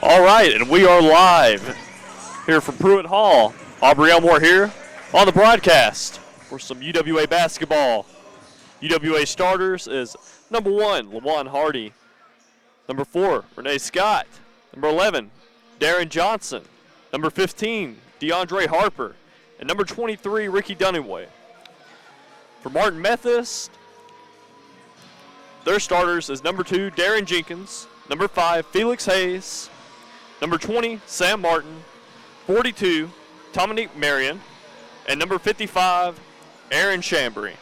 All right, and we are live here from Pruitt Hall. Aubrey Elmore here on the broadcast for some UWA basketball. UWA starters is number 1, LaJuan Hardy. Number 4, Renee Scott. Number 11, Darren Johnson. Number 15, DeAndre Harper. And number 23, Ricky Dunaway. For Martin Methodist, their starters is number 2, Darren Jenkins. Number 5, Felix Hayes. Number 20, Sam Martin. 42, Dominique Marion. And number 55, Aaron Chambry.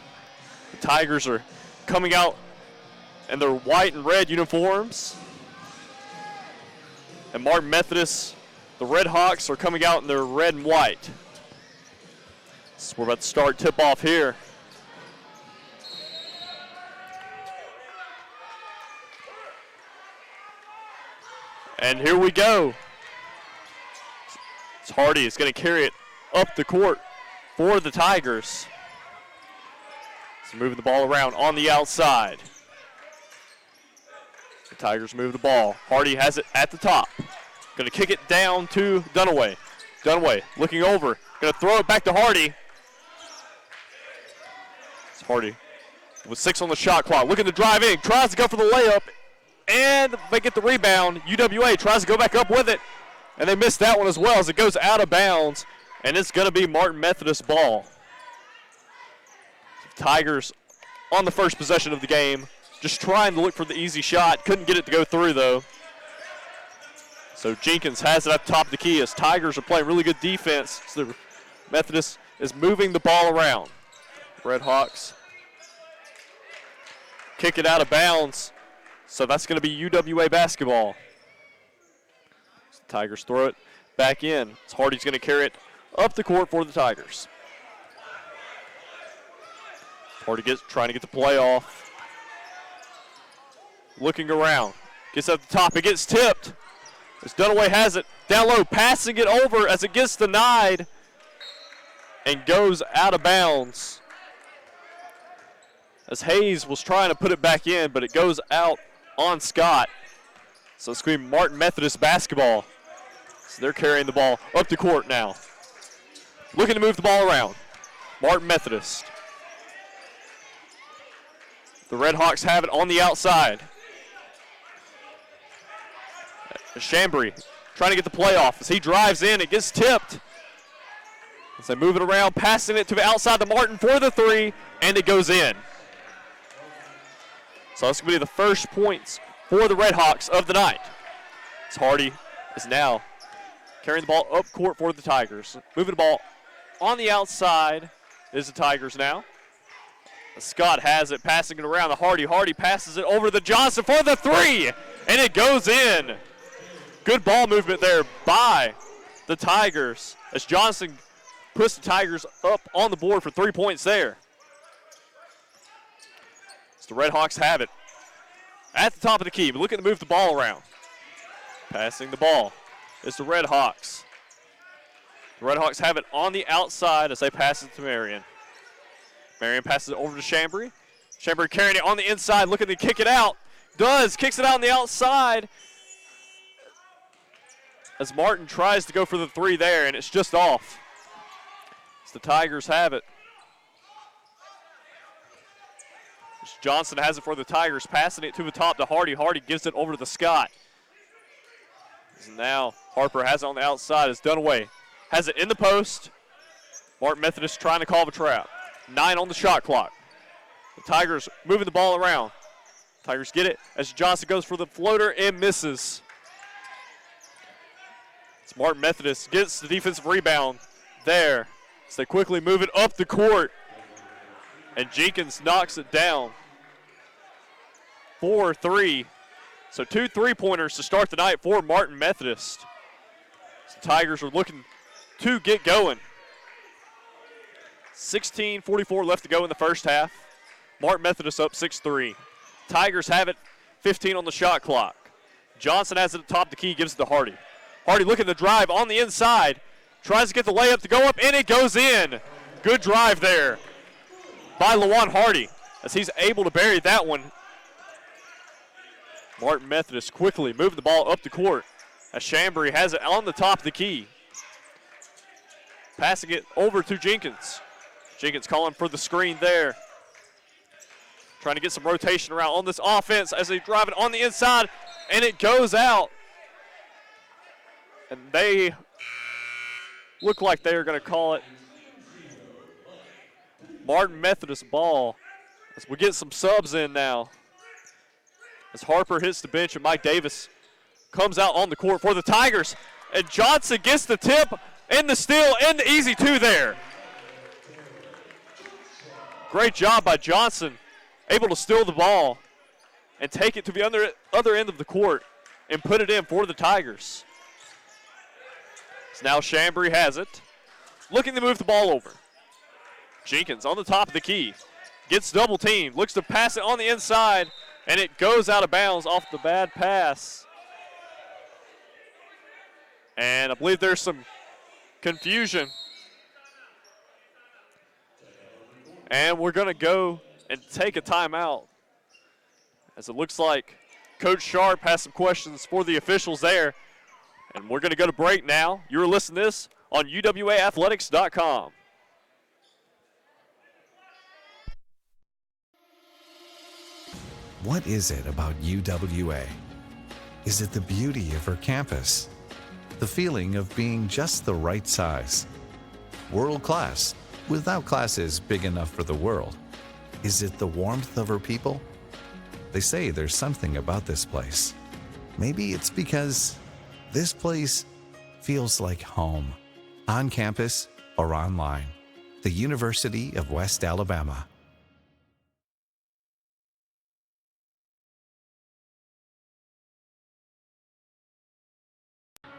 The Tigers are coming out in their white and red uniforms. And Martin Methodist, the Red Hawks, are coming out in their red and white. So we're about to start tip-off here. And here we go. Hardy is going to carry it up the court for the Tigers. So moving the ball around on the outside. The Tigers move the ball. Hardy has it at the top. Going to kick it down to Dunaway. Dunaway looking over. Going to throw it back to Hardy. It's Hardy with 6 on the shot clock. Looking to drive in. Tries to go for the layup. And they get the rebound. UWA tries to go back up with it. And they missed that one as well as it goes out of bounds. And it's going to be Martin Methodist ball. Tigers on the first possession of the game. Just trying to look for the easy shot. Couldn't get it to go through, though. So Jenkins has it at the top of the key as Tigers are playing really good defense. So the Methodist is moving the ball around. Red Hawks kick it out of bounds. So that's going to be UWA basketball. So the Tigers throw it back in. So Hardy's going to carry it up the court for the Tigers. Hardy trying to get the play off. Looking around. Gets up the top. It gets tipped. As Dunaway has it down low, passing it over as it gets denied and goes out of bounds. As Hayes was trying to put it back in, but it goes out on Scott. So it's going to be Martin Methodist basketball. So they're carrying the ball up the court now. Looking to move the ball around. Martin Methodist. The Red Hawks have it on the outside. Chambry trying to get the play off. As he drives in, it gets tipped. As they move it around, passing it to the outside to Martin for the 3, and it goes in. So that's going to be the first points for the Red Hawks of the night. As Hardy is now carrying the ball up court for the Tigers. Moving the ball on the outside is the Tigers now. Scott has it, passing it around to Hardy. Hardy passes it over to Johnson for the 3, and it goes in. Good ball movement there by the Tigers as Johnson puts the Tigers up on the board for 3 points there. So the Red Hawks have it at the top of the key, but looking to move the ball around. Passing the ball is the Red Hawks. The Red Hawks have it on the outside as they pass it to Marion. Marion passes it over to Chambry. Chambry carrying it on the inside, looking to kick it out. Kicks it out on the outside. As Martin tries to go for the 3 there, and it's just off. As the Tigers have it. As Johnson has it for the Tigers, passing it to the top to Hardy. Hardy gives it over to Scott. As now Harper has it on the outside as Dunaway has it in the post. Martin Methodist trying to call the trap. 9 on the shot clock. The Tigers moving the ball around. Tigers get it as Johnson goes for the floater and misses. It's Martin Methodist gets the defensive rebound there. So they quickly move it up the court. And Jenkins knocks it down. 4-3. So 2 3-pointers to start the night for Martin Methodist. So Tigers are looking to get going. 16:44 left to go in the first half. Martin Methodist up 6-3. Tigers have it, 15 on the shot clock. Johnson has it at the top of the key, gives it to Hardy. Hardy looking to drive on the inside. Tries to get the layup to go up, and it goes in. Good drive there by LaJuan Hardy as he's able to bury that one. Martin Methodist quickly moving the ball up the court As Chambry has it on the top of the key. Passing it over to Jenkins. Jenkins calling for the screen there. Trying to get some rotation around on this offense as they drive it on the inside, and it goes out. And they look like they are going to call it Martin Methodist ball as we get some subs in now. As Harper hits the bench and Mike Davis comes out on the court for the Tigers. And Johnson gets the tip and the steal and the easy two there. Great job by Johnson, able to steal the ball and take it to the other end of the court and put it in for the Tigers. So now Chambry has it, looking to move the ball over. Jenkins on the top of the key, gets double teamed, looks to pass it on the inside, and it goes out of bounds off the bad pass. And I believe there's some confusion. And we're going to go and take a timeout, as it looks like Coach Sharp has some questions for the officials there. And we're going to go to break now. You're listening to this on UWAathletics.com. What is it about UWA? Is it the beauty of her campus? The feeling of being just the right size? World class, without classes big enough for the world? Is it the warmth of her people? They say there's something about this place. Maybe it's because this place feels like home, on campus or online. The University of West Alabama.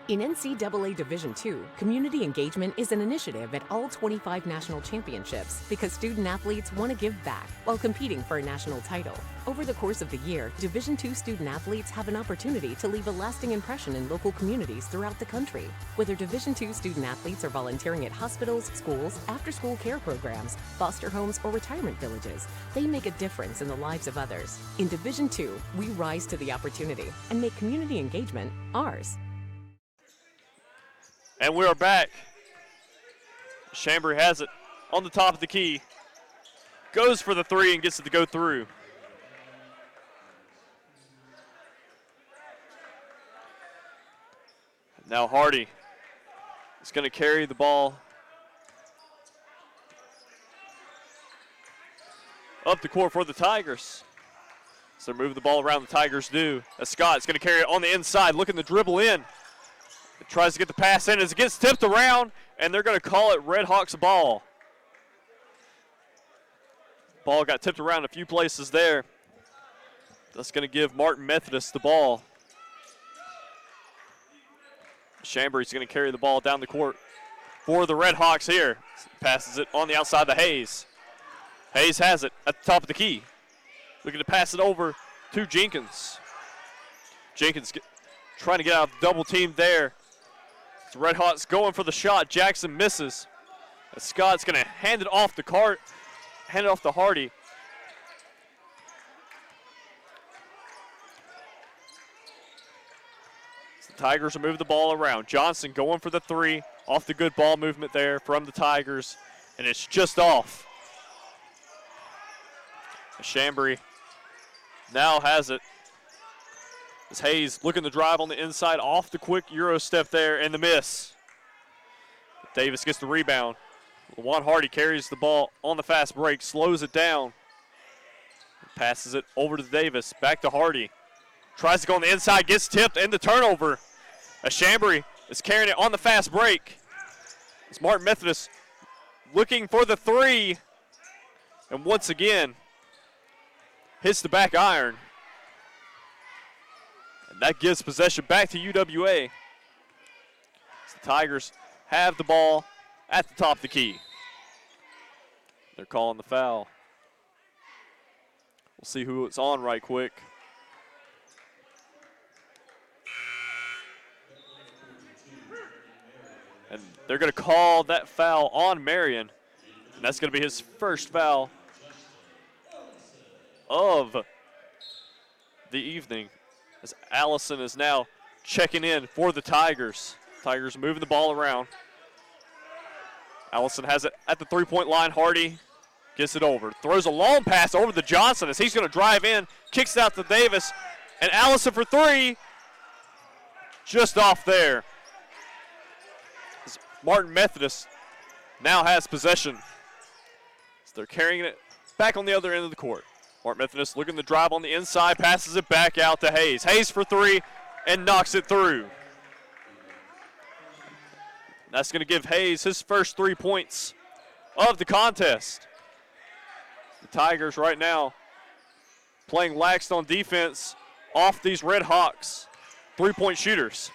In NCAA Division II, community engagement is an initiative at all 25 national championships because student-athletes want to give back while competing for a national title. Over the course of the year, Division II student-athletes have an opportunity to leave a lasting impression in local communities throughout the country. Whether Division II student-athletes are volunteering at hospitals, schools, after-school care programs, foster homes, or retirement villages, they make a difference in the lives of others. In Division II, we rise to the opportunity and make community engagement ours. And we are back. Chambry has it on the top of the key. Goes for the three and gets it to go through. Now Hardy is going to carry the ball up the court for the Tigers. So they're moving the ball around, the Tigers do. As Scott's going to carry it on the inside, looking to dribble in. Tries to get the pass in as it gets tipped around, and they're going to call it Red Hawks ball. Ball got tipped around a few places there. That's going to give Martin Methodist the ball. Chambry's going to carry the ball down the court for the Red Hawks here. Passes it on the outside to Hayes. Hayes has it at the top of the key. Looking to pass it over to Jenkins. Jenkins trying to get out of the double team there. The Red Hawks going for the shot. Jackson misses. As Scott's going to hand it off the cart, hand it off to Hardy. So the Tigers will move the ball around. Johnson going for the three, off the good ball movement there from the Tigers, and it's just off. Chambry now has it. As Hayes looking to drive on the inside, off the quick Euro step there, and the miss. Davis gets the rebound. Juan Hardy carries the ball on the fast break, slows it down. Passes it over to Davis, back to Hardy. Tries to go on the inside, gets tipped, and the turnover. As Chambry is carrying it on the fast break. It's Martin Methodist looking for the three. And once again, hits the back iron. And that gives possession back to UWA. So the Tigers have the ball at the top of the key. They're calling the foul. We'll see who it's on right quick. And they're going to call that foul on Marion. And that's going to be his first foul of the evening, as Allison is now checking in for the Tigers. Tigers moving the ball around. Allison has it at the three-point line. Hardy gets it over. Throws a long pass over to Johnson as he's going to drive in. Kicks it out to Davis. And Allison for three. Just off there. Martin Methodist now has possession. So they're carrying it back on the other end of the court. Martin Methodist looking to drive on the inside. Passes it back out to Hayes. Hayes for three and knocks it through. That's going to give Hayes his first 3 points of the contest. The Tigers right now playing lax on defense off these Red Hawks three-point shooters.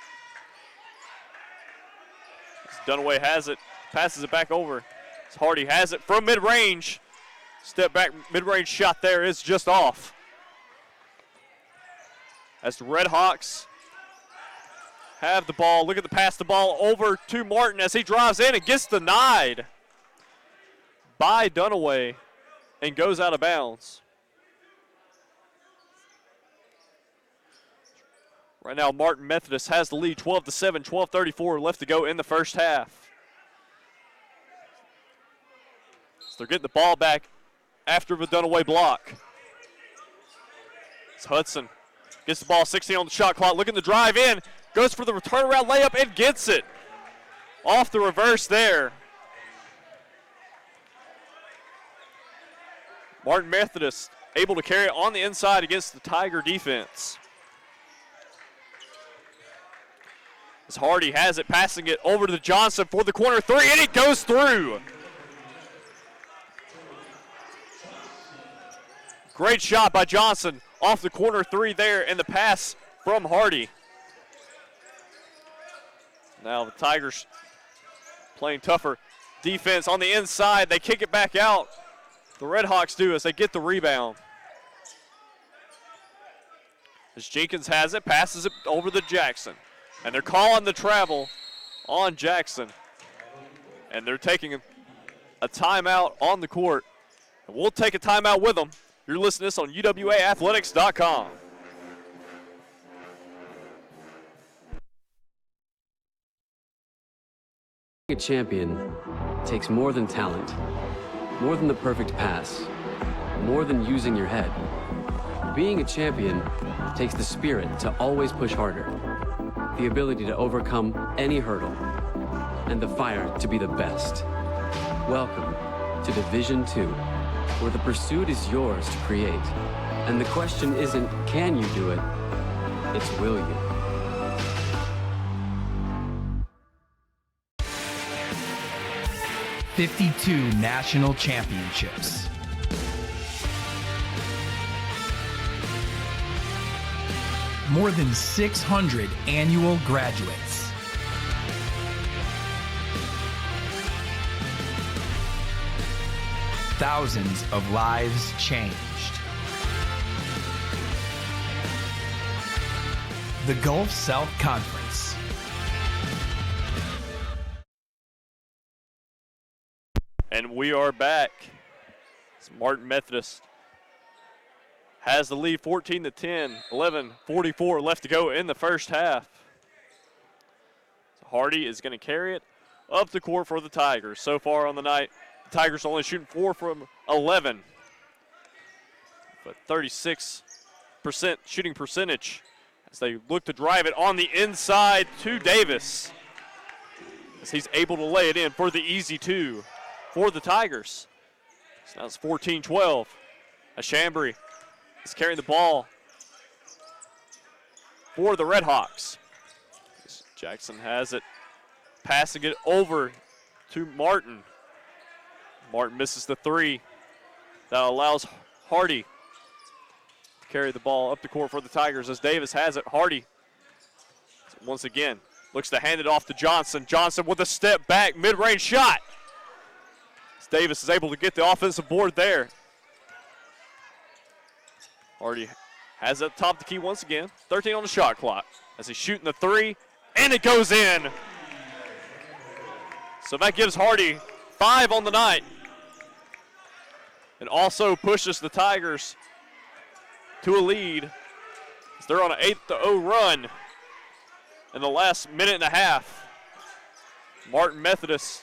Dunaway has it, passes it back over. Hardy has it from mid-range. Step back mid-range shot there is just off. As the Red Hawks have the ball, look at the pass the ball over to Martin as he drives in and gets denied by Dunaway and goes out of bounds. Right now, Martin Methodist has the lead, 12-7, 12:34 left to go in the first half. So they're getting the ball back after the Dunaway block. It's Hudson gets the ball, 16 on the shot clock, looking to drive in, goes for the turnaround layup and gets it. Off the reverse there. Martin Methodist able to carry it on the inside against the Tiger defense. As Hardy has it, passing it over to Johnson for the corner three, and it goes through. Great shot by Johnson off the corner three there, and the pass from Hardy. Now the Tigers playing tougher defense on the inside. They kick it back out. The Red Hawks do as they get the rebound. As Jenkins has it, passes it over to Jackson. And they're calling the travel on Jackson. And they're taking a timeout on the court. And we'll take a timeout with them. You're listening to this on UWAathletics.com. Being a champion takes more than talent, more than the perfect pass, more than using your head. Being a champion takes the spirit to always push harder, the ability to overcome any hurdle, and the fire to be the best. Welcome to Division II, where the pursuit is yours to create. And the question isn't, can you do it? It's, will you? '52 national championships. More than 600 annual graduates. Thousands of lives changed. The Gulf South Conference. And we are back. It's Martin Methodist has the lead 14-10, 11:44 left to go in the first half. So Hardy is going to carry it up the court for the Tigers. So far on the night, the Tigers only shooting 4 from 11, but 36% shooting percentage as they look to drive it on the inside to Davis, as he's able to lay it in for the easy two for the Tigers. So now it's 14-12. Chambry is carrying the ball for the Red Hawks. Jackson has it, passing it over to Martin. Martin misses the three. That allows Hardy to carry the ball up the court for the Tigers as Davis has it. Hardy, once again, looks to hand it off to Johnson. Johnson with a step back, mid-range shot. As Davis is able to get the offensive board there. Hardy has it up top the key once again. 13 on the shot clock as he's shooting the three, and it goes in. So that gives Hardy 5 on the night. And also pushes the Tigers to a lead as they're on an 8-0 run in the last minute and a half. Martin Methodist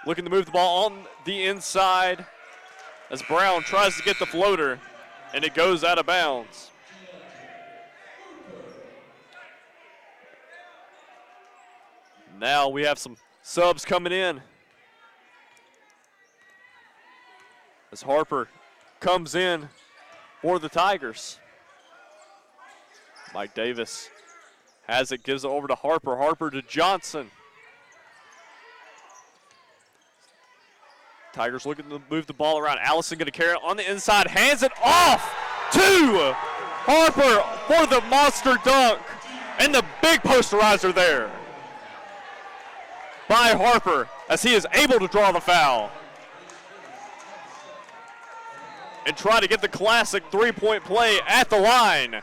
looking to move the ball on the inside as Brown tries to get the floater, and it goes out of bounds. Now we have some subs coming in as Harper comes in for the Tigers. Mike Davis has it, gives it over to Harper. Harper to Johnson. Tigers looking to move the ball around. Allison going to carry it on the inside, hands it off to Harper for the monster dunk. And the big posterizer there by Harper as he is able to draw the foul and try to get the classic three-point play at the line.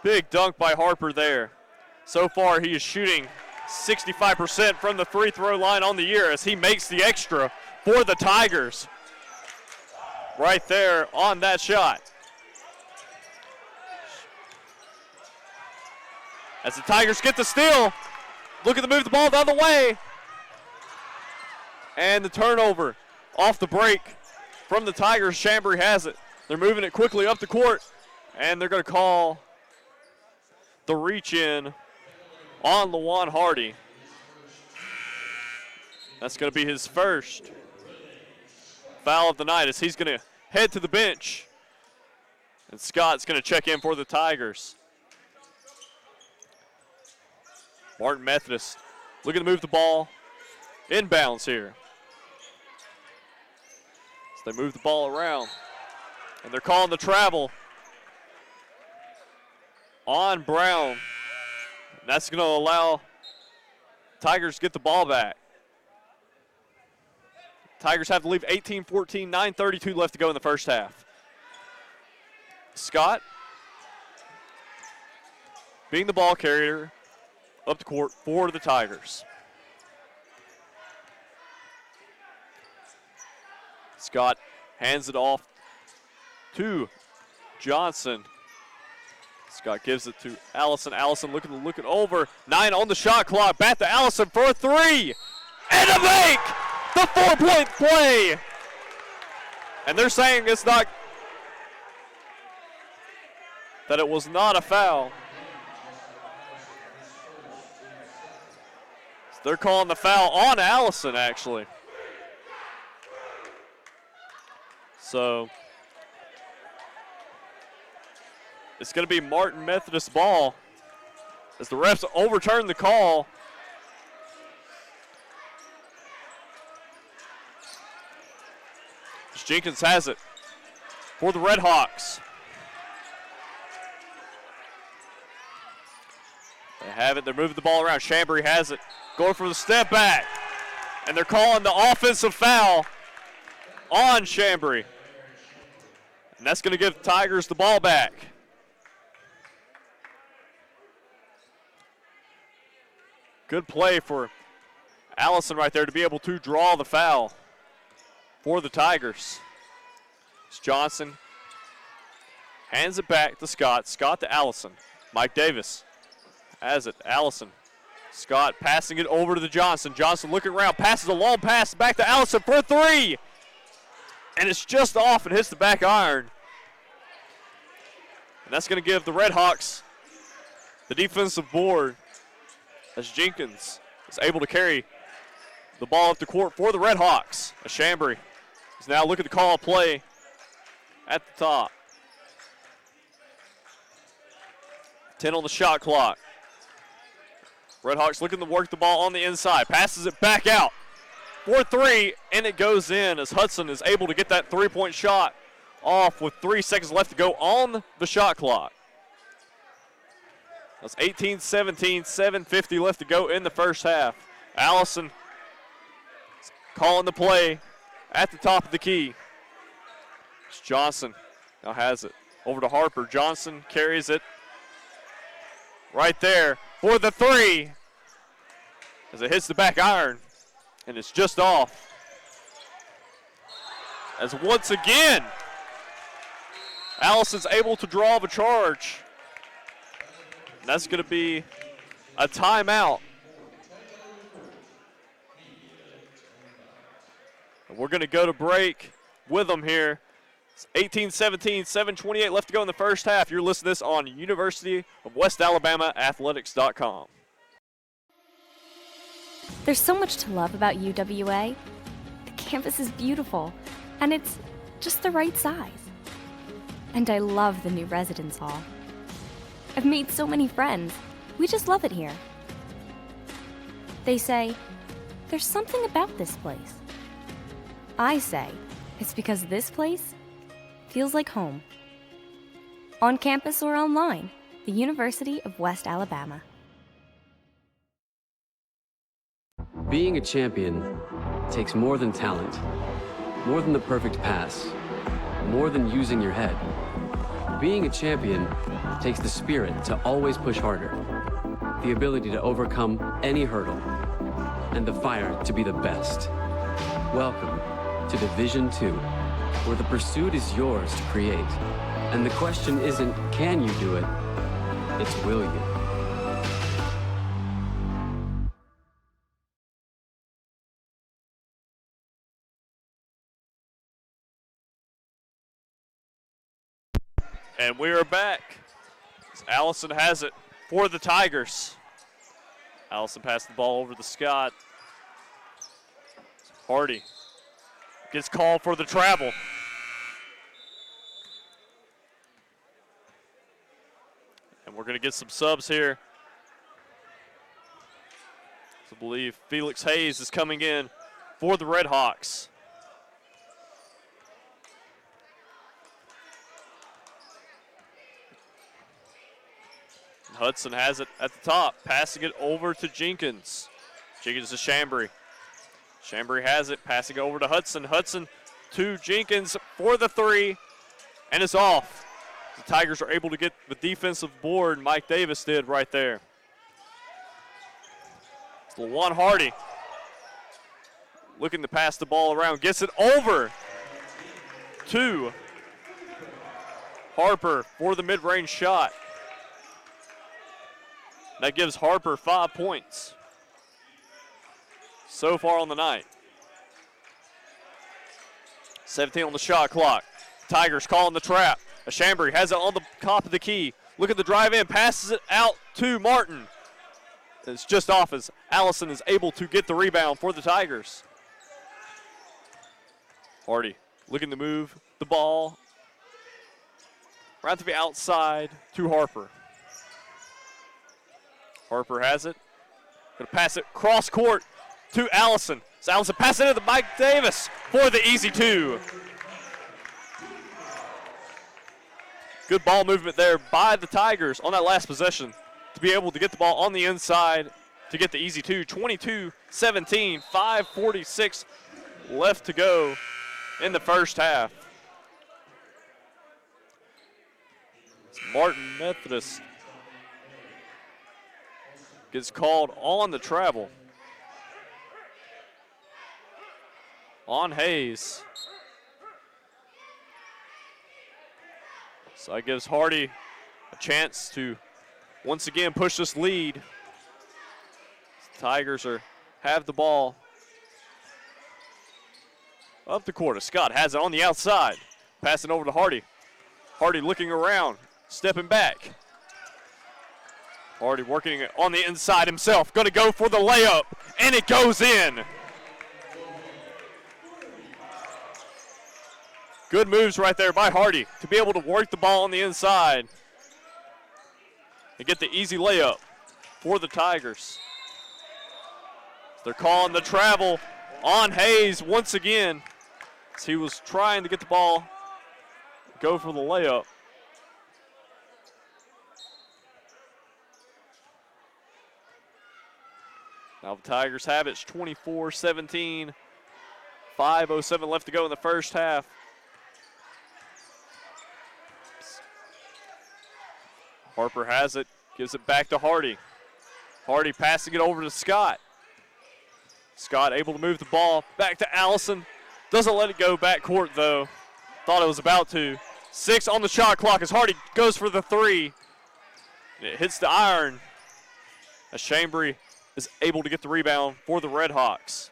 Big dunk by Harper there. So far, he is shooting 65% from the free throw line on the year as he makes the extra for the Tigers. Right there on that shot. As the Tigers get the steal, looking to move the ball the other way. And the turnover off the break from the Tigers. Chambry has it. They're moving it quickly up the court, and they're going to call the reach in on Lawan Hardy. That's going to be his first foul of the night as he's going to head to the bench. And Scott's going to check in for the Tigers. Martin Methodist looking to move the ball inbounds here. So they move the ball around. And they're calling the travel on Brown. And that's going to allow Tigers to get the ball back. Tigers have to leave 18-14, 9:32 left to go in the first half. Scott being the ball carrier up the court for the Tigers. Scott hands it off to Johnson. Scott gives it to Allison. Allison looking to look it over. 9 on the shot clock. Back to Allison for a 3. And a make! The 4-point play. And they're saying it's not, that it was not a foul. So they're calling the foul on Allison, actually. So it's going to be Martin Methodist ball as the refs overturn the call. Jenkins has it for the Red Hawks. They have it. They're moving the ball around. Chambry has it. Going for the step back. And they're calling the offensive foul on Chambry. And that's going to give the Tigers the ball back. Good play for Allison right there to be able to draw the foul for the Tigers. It's Johnson hands it back to Scott. Scott to Allison. Mike Davis has it. Allison. Scott passing it over to the Johnson. Johnson looking around, passes a long pass back to Allison for a 3. And it's just off and hits the back iron. And that's going to give the Red Hawks the defensive board as Jenkins is able to carry the ball up the court for the Red Hawks. As Chambry is now looking to call a play at the top. 10 on the shot clock. Red Hawks looking to work the ball on the inside. Passes it back out for 3, and it goes in as Hudson is able to get that 3-point shot off with 3 seconds left to go on the shot clock. That's 18-17, 7:50 left to go in the first half. Allison calling the play at the top of the key. It's Johnson now has it over to Harper. Johnson carries it right there for the 3 as it hits the back iron, and it's just off. As once again, Allison's able to draw the charge. And that's going to be a timeout. And we're going to go to break with them here. It's 18-17, 7:28 left to go in the first half. You're listening to this on University of West Alabama Athletics.com. There's so much to love about UWA. The campus is beautiful, and it's just the right size. And I love the new residence hall. I've made so many friends. We just love it here. They say, there's something about this place. I say, it's because this place feels like home. On campus or online, the University of West Alabama. Being a champion takes more than talent, more than the perfect pass, more than using your head. Being a champion takes the spirit to always push harder, the ability to overcome any hurdle, and the fire to be the best. Welcome to Division II, where the pursuit is yours to create. And the question isn't, can you do it? It's, will you? And we are back. Allison has it for the Tigers. Allison passed the ball over to Scott. Hardy gets called for the travel. And we're going to get some subs here. I believe Felix Hayes is coming in for the Red Hawks. Hudson has it at the top, passing it over to Jenkins. Jenkins to Chambry. Chambry has it, passing it over to Hudson. Hudson to Jenkins for the three, and it's off. The Tigers are able to get the defensive board Mike Davis did right there. It's LaJuan Hardy looking to pass the ball around, gets it over to Harper for the mid-range shot. That gives Harper 5 points so far on the night. 17 on the shot clock. Tigers calling the trap. Chambry has it on the top of the key. Look at the drive in, passes it out to Martin. It's just off as Allison is able to get the rebound for the Tigers. Hardy looking to move the ball right to the outside to Harper. Harper has it. Going to pass it cross court to Allison. So Allison passes it to Mike Davis for the easy two. Good ball movement there by the Tigers on that last possession to be able to get the ball on the inside to get the easy two. 22-17, 5:46 left to go in the first half. It's Martin Methodist gets called on the travel on Hayes. So that gives Hardy a chance to once again push this lead. The Tigers have the ball up the court. Scott has it on the outside. Passing over to Hardy. Hardy looking around, stepping back. Hardy working it on the inside himself. Going to go for the layup, and it goes in. Good moves right there by Hardy to be able to work the ball on the inside and get the easy layup for the Tigers. They're calling the travel on Hayes once again as he was trying to get the ball, go for the layup. Now the Tigers have it. It's 24-17. 5:07 left to go in the first half. Harper has it, gives it back to Hardy. Hardy passing it over to Scott. Scott able to move the ball back to Allison. Doesn't let it go back court, though. Thought it was about to. 6 on the shot clock as Hardy goes for the 3. It hits the iron as Chambry is able to get the rebound for the Red Hawks.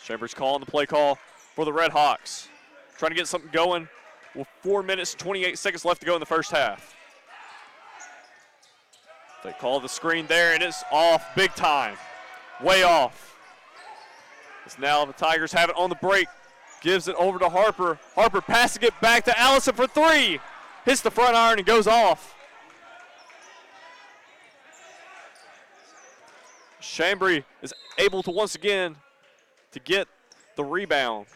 Chambry's calling the play call for the Red Hawks. Trying to get something going with 4 minutes and 28 seconds left to go in the first half. They call the screen there, and it's off big time. Way off. As now the Tigers have it on the break. Gives it over to Harper. Harper passing it back to Allison for 3. Hits the front iron and goes off. Chambry is able to once again to get the rebound.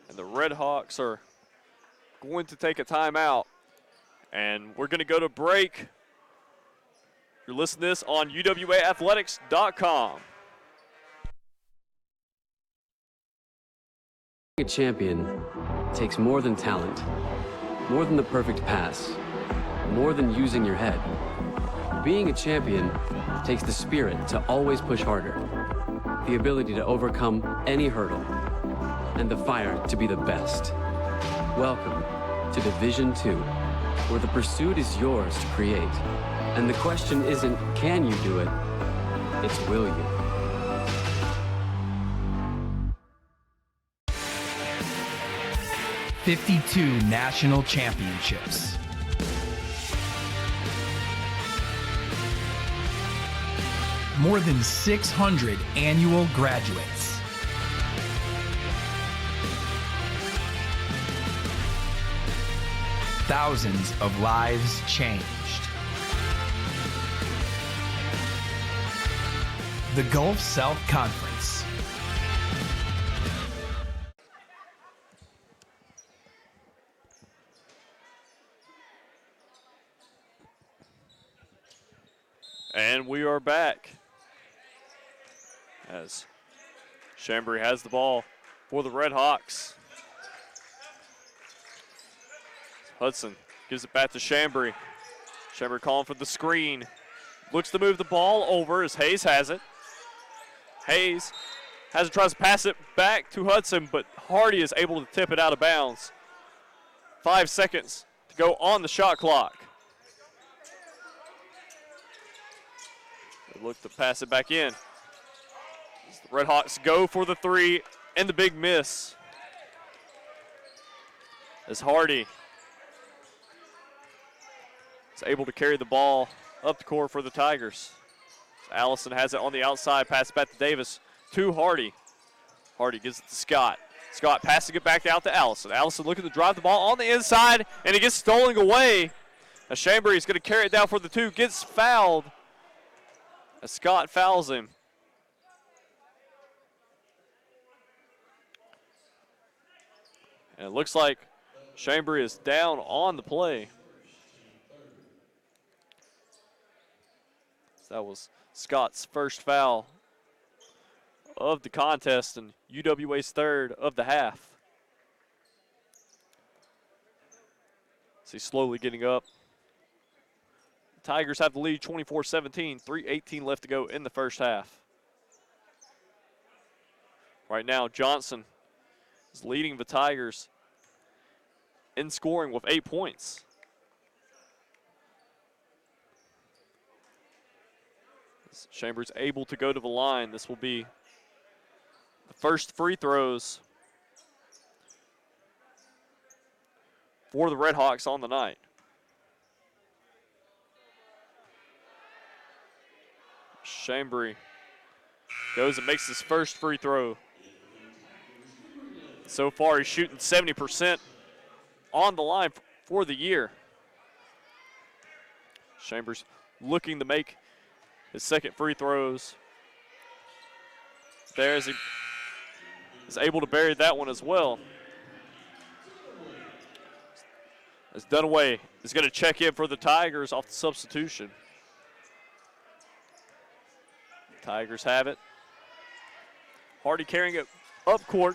And the Red Hawks are going to take a timeout. And we're going to go to break. You're listening to this on UWAathletics.com. Being a champion takes more than talent, more than the perfect pass, more than using your head. Being a champion takes the spirit to always push harder, the ability to overcome any hurdle, and the fire to be the best. Welcome to Division II, where the pursuit is yours to create. And the question isn't, can you do it? It's, will you? "52 national championships. More than 600 annual graduates. Thousands of lives changed. The Gulf South Conference. And we are back as Chambry has the ball for the Red Hawks. Hudson gives it back to Chambry. Chambry calling for the screen. Looks to move the ball over as Hayes has it. Hayes tries to pass it back to Hudson, but Hardy is able to tip it out of bounds. 5 seconds to go on the shot clock. They look to pass it back in. The Red Hawks go for the 3 and the big miss. As Hardy is able to carry the ball up the court for the Tigers. Allison has it on the outside, pass it back to Davis, to Hardy. Hardy gives it to Scott. Scott passing it back out to Allison. Allison looking to drive the ball on the inside, and it gets stolen away. As Chambry is going to carry it down for the 2, gets fouled. As Scott fouls him. And it looks like Chambry is down on the play. That was Scott's first foul of the contest and UWA's third of the half. So he's slowly getting up. The Tigers have the lead 24-17, 3:18 left to go in the first half. Right now, Johnson is leading the Tigers in scoring with 8 points. Chambers able to go to the line. This will be the first free throws for the Red Hawks on the night. Chambry goes and makes his first free throw. So far, he's shooting 70% on the line for the year. Chambers looking to make his second free throws. There as he is able to bury that one as well. As Dunaway is going to check in for the Tigers off the substitution. Tigers have it. Hardy carrying it up court.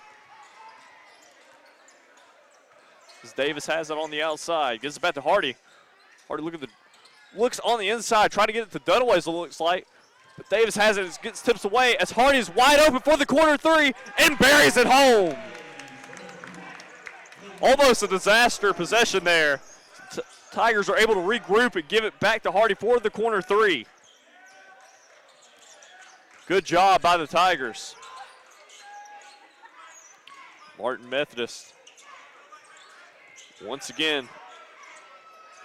As Davis has it on the outside. Gives it back to Hardy. Hardy looks on the inside, trying to get it to Dunaway, as it looks like. But Davis has it, gets tips away as Hardy is wide open for the corner three and buries it home. Almost a disaster possession there. Tigers are able to regroup and give it back to Hardy for the corner three. Good job by the Tigers. Martin Methodist once again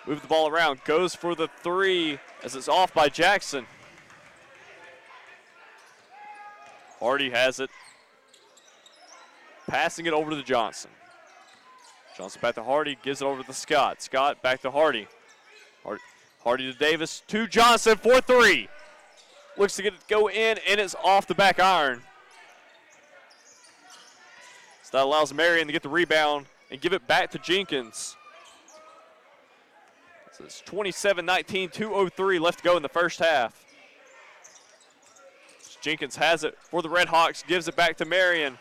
move the ball around, goes for the three as it's off by Jackson. Hardy has it, passing it over to Johnson. Johnson back to Hardy, gives it over to Scott. Scott back to Hardy. Hardy to Davis, to Johnson for three. Looks to get it go in, and it's off the back iron. So that allows Marion to get the rebound and give it back to Jenkins. So it's 27-19, 2:03 left to go in the first half. Jenkins has it for the Red Hawks, gives it back to Marion.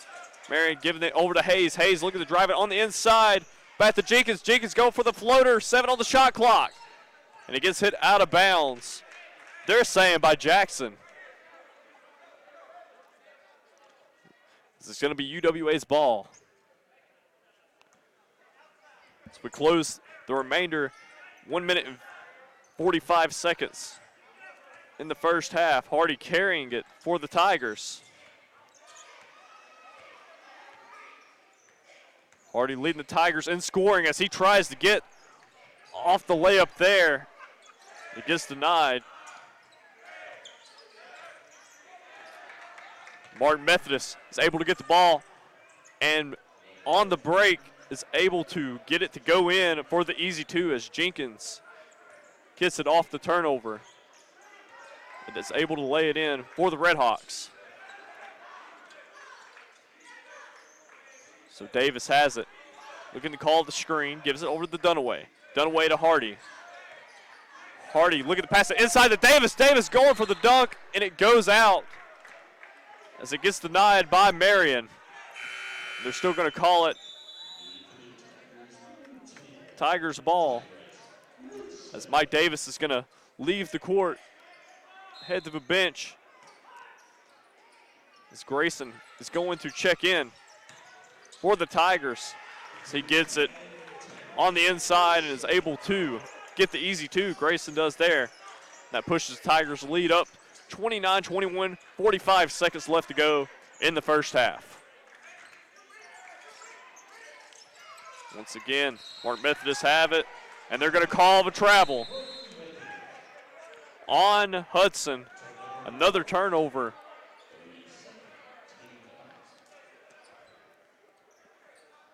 Marion giving it over to Hayes. Hayes looking to drive it on the inside. Back to Jenkins. Jenkins going for the floater. 7 on the shot clock. And it gets hit out of bounds. They're saying by Jackson. This is going to be UWA's ball. So we close the remainder 1 minute and 45 seconds in the first half. Hardy carrying it for the Tigers. Hardy leading the Tigers in scoring as he tries to get off the layup there. It gets denied. Martin Methodist is able to get the ball and on the break is able to get it to go in for the easy two as Jenkins gets it off the turnover. And is able to lay it in for the Red Hawks. So Davis has it. Looking to call the screen, gives it over to Dunaway. Dunaway to Hardy. Hardy looking to pass it inside to Davis. Davis going for the dunk, and it goes out as it gets denied by Marion. They're still going to call it Tigers ball as Mike Davis is going to leave the court, head to the bench as Grayson is going to check in for the Tigers. So he gets it on the inside and is able to get the easy two. Grayson does there. That pushes the Tigers' lead up 29-21, 45 seconds left to go in the first half. Once again, Martin Methodist have it, and they're going to call the travel on Hudson. Another turnover.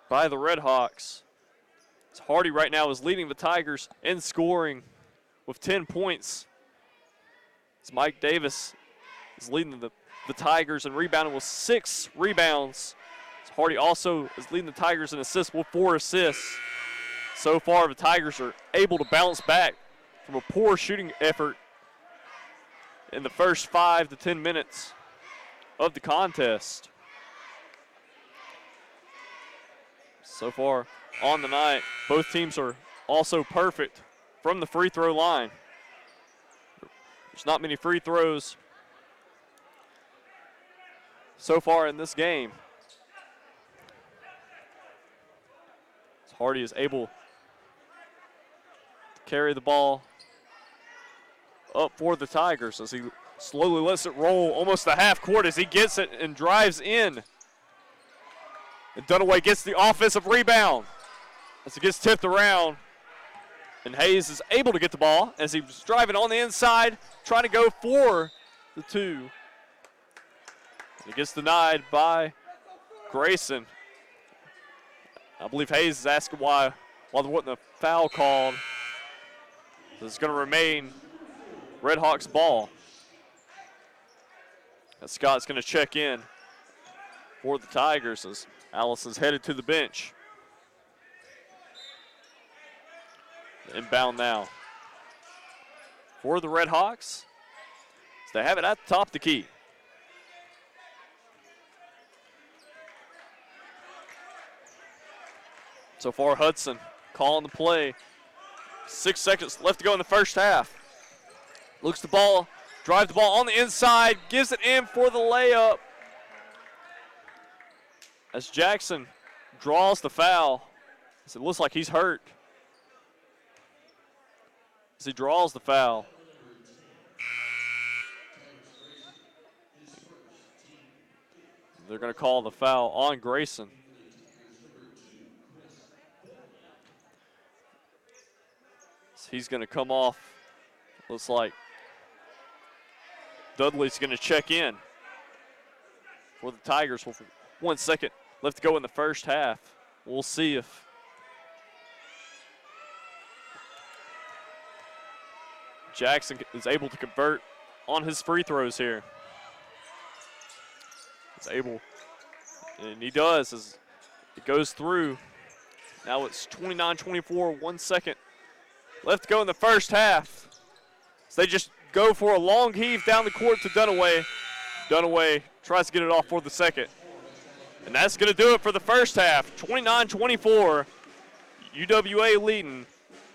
By the Red Hawks. As Hardy right now is leading the Tigers in scoring with 10 points. As Mike Davis is leading the Tigers and rebounding with 6 rebounds. As Hardy also is leading the Tigers in assists with 4 assists. So far, the Tigers are able to bounce back from a poor shooting effort in the first 5 to 10 minutes of the contest. So far on the night, both teams are also perfect from the free throw line. There's not many free throws so far in this game. As Hardy is able to carry the ball up for the Tigers as he slowly lets it roll almost the half court as he gets it and drives in. And Dunaway gets the offensive rebound as it gets tipped around. And Hayes is able to get the ball as he's driving on the inside, trying to go for the two. It gets denied by Grayson. I believe Hayes is asking why there wasn't a foul called. So it's going to remain Red Hawks ball. And Scott's going to check in for the Tigers as Allison's headed to the bench. Inbound now for the Red Hawks. So they have it at the top of the key. So far, Hudson calling the play. 6 seconds left to go in the first half. Looks the ball drive the ball on the inside, gives it in for the layup. As Jackson draws the foul, as it looks like he's hurt. As he draws the foul. They're going to call the foul on Grayson. So he's going to come off. Looks like Dudley's going to check in for the Tigers with 1 second left to go in the first half. We'll see if Jackson is able to convert on his free throws here. He's able, and he does as it goes through. Now it's 29-24, 1 second left to go in the first half. So they just go for a long heave down the court to Dunaway. Dunaway tries to get it off for the second. And that's going to do it for the first half. 29-24, UWA leading.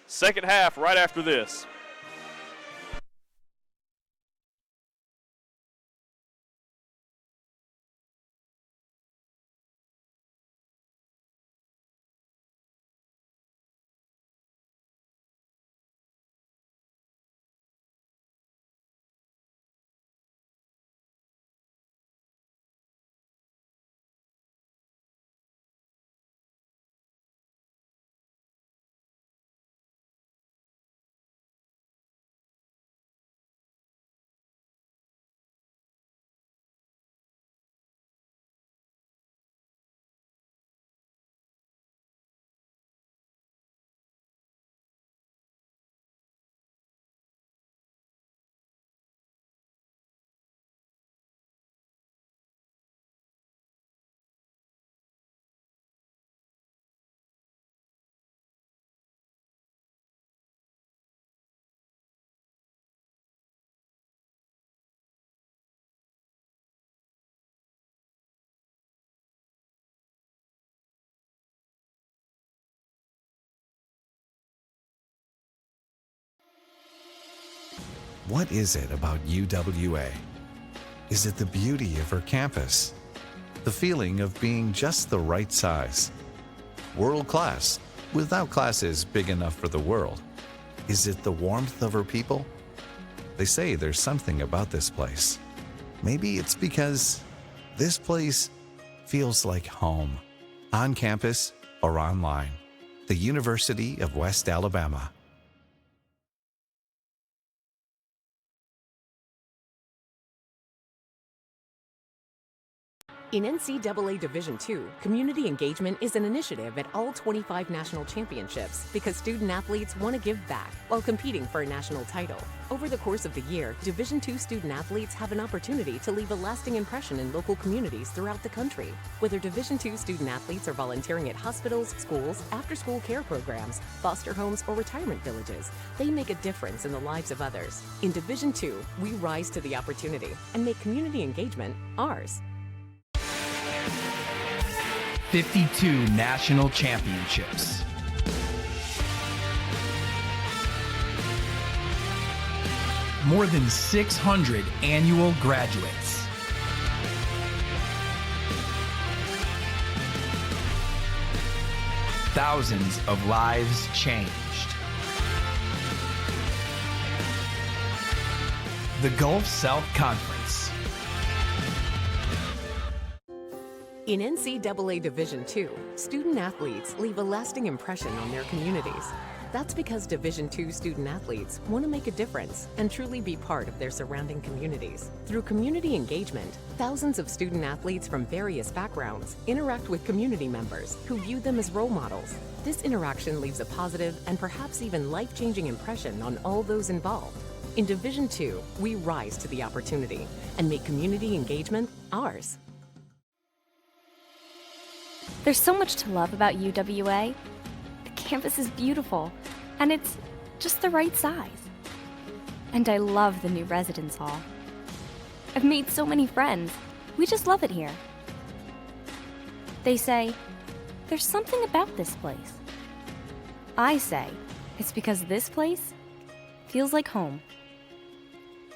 Second half right after this. What is it about UWA? Is it the beauty of her campus? The feeling of being just the right size? World class, without classes big enough for the world? Is it the warmth of her people? They say there's something about this place. Maybe it's because this place feels like home, on campus or online. The University of West Alabama. In NCAA Division II, community engagement is an initiative at all 25 national championships because student-athletes want to give back while competing for a national title. Over the course of the year, Division II student-athletes have an opportunity to leave a lasting impression in local communities throughout the country. Whether Division II student-athletes are volunteering at hospitals, schools, after-school care programs, foster homes, or retirement villages, they make a difference in the lives of others. In Division II, we rise to the opportunity and make community engagement ours. 52 national championships. More than 600 annual graduates. Thousands of lives changed. The Gulf South Conference. In NCAA Division II, student-athletes leave a lasting impression on their communities. That's because Division II student-athletes want to make a difference and truly be part of their surrounding communities. Through community engagement, thousands of student-athletes from various backgrounds interact with community members who view them as role models. This interaction leaves a positive and perhaps even life-changing impression on all those involved. In Division II, we rise to the opportunity and make community engagement ours. There's so much to love about UWA. The campus is beautiful, and it's just the right size. And I love the new residence hall. I've made so many friends. We just love it here. They say, there's something about this place. I say, it's because this place feels like home.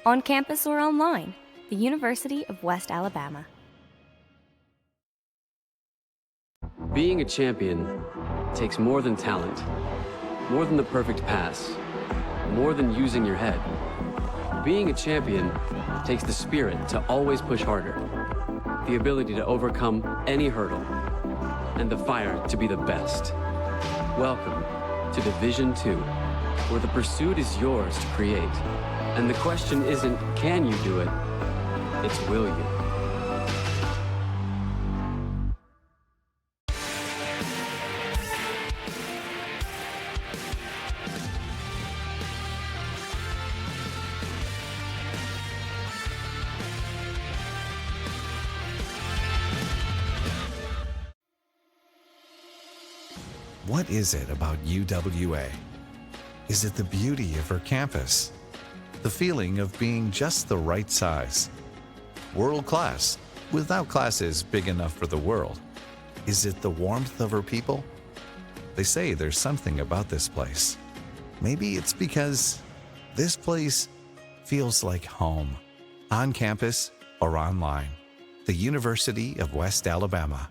on campus or online, the University of West Alabama. Being a champion takes more than talent, more than the perfect pass, more than using your head. Being a champion takes the spirit to always push harder, the ability to overcome any hurdle, and the fire to be the best. Welcome to Division II, where the pursuit is yours to create. And the question isn't, can you do it? It's, will you? What is it about UWA? Is it the beauty of her campus? The feeling of being just the right size? World class, without classes big enough for the world? Is it the warmth of her people? They say there's something about this place. Maybe it's because this place feels like home, on campus or online. The University of West Alabama.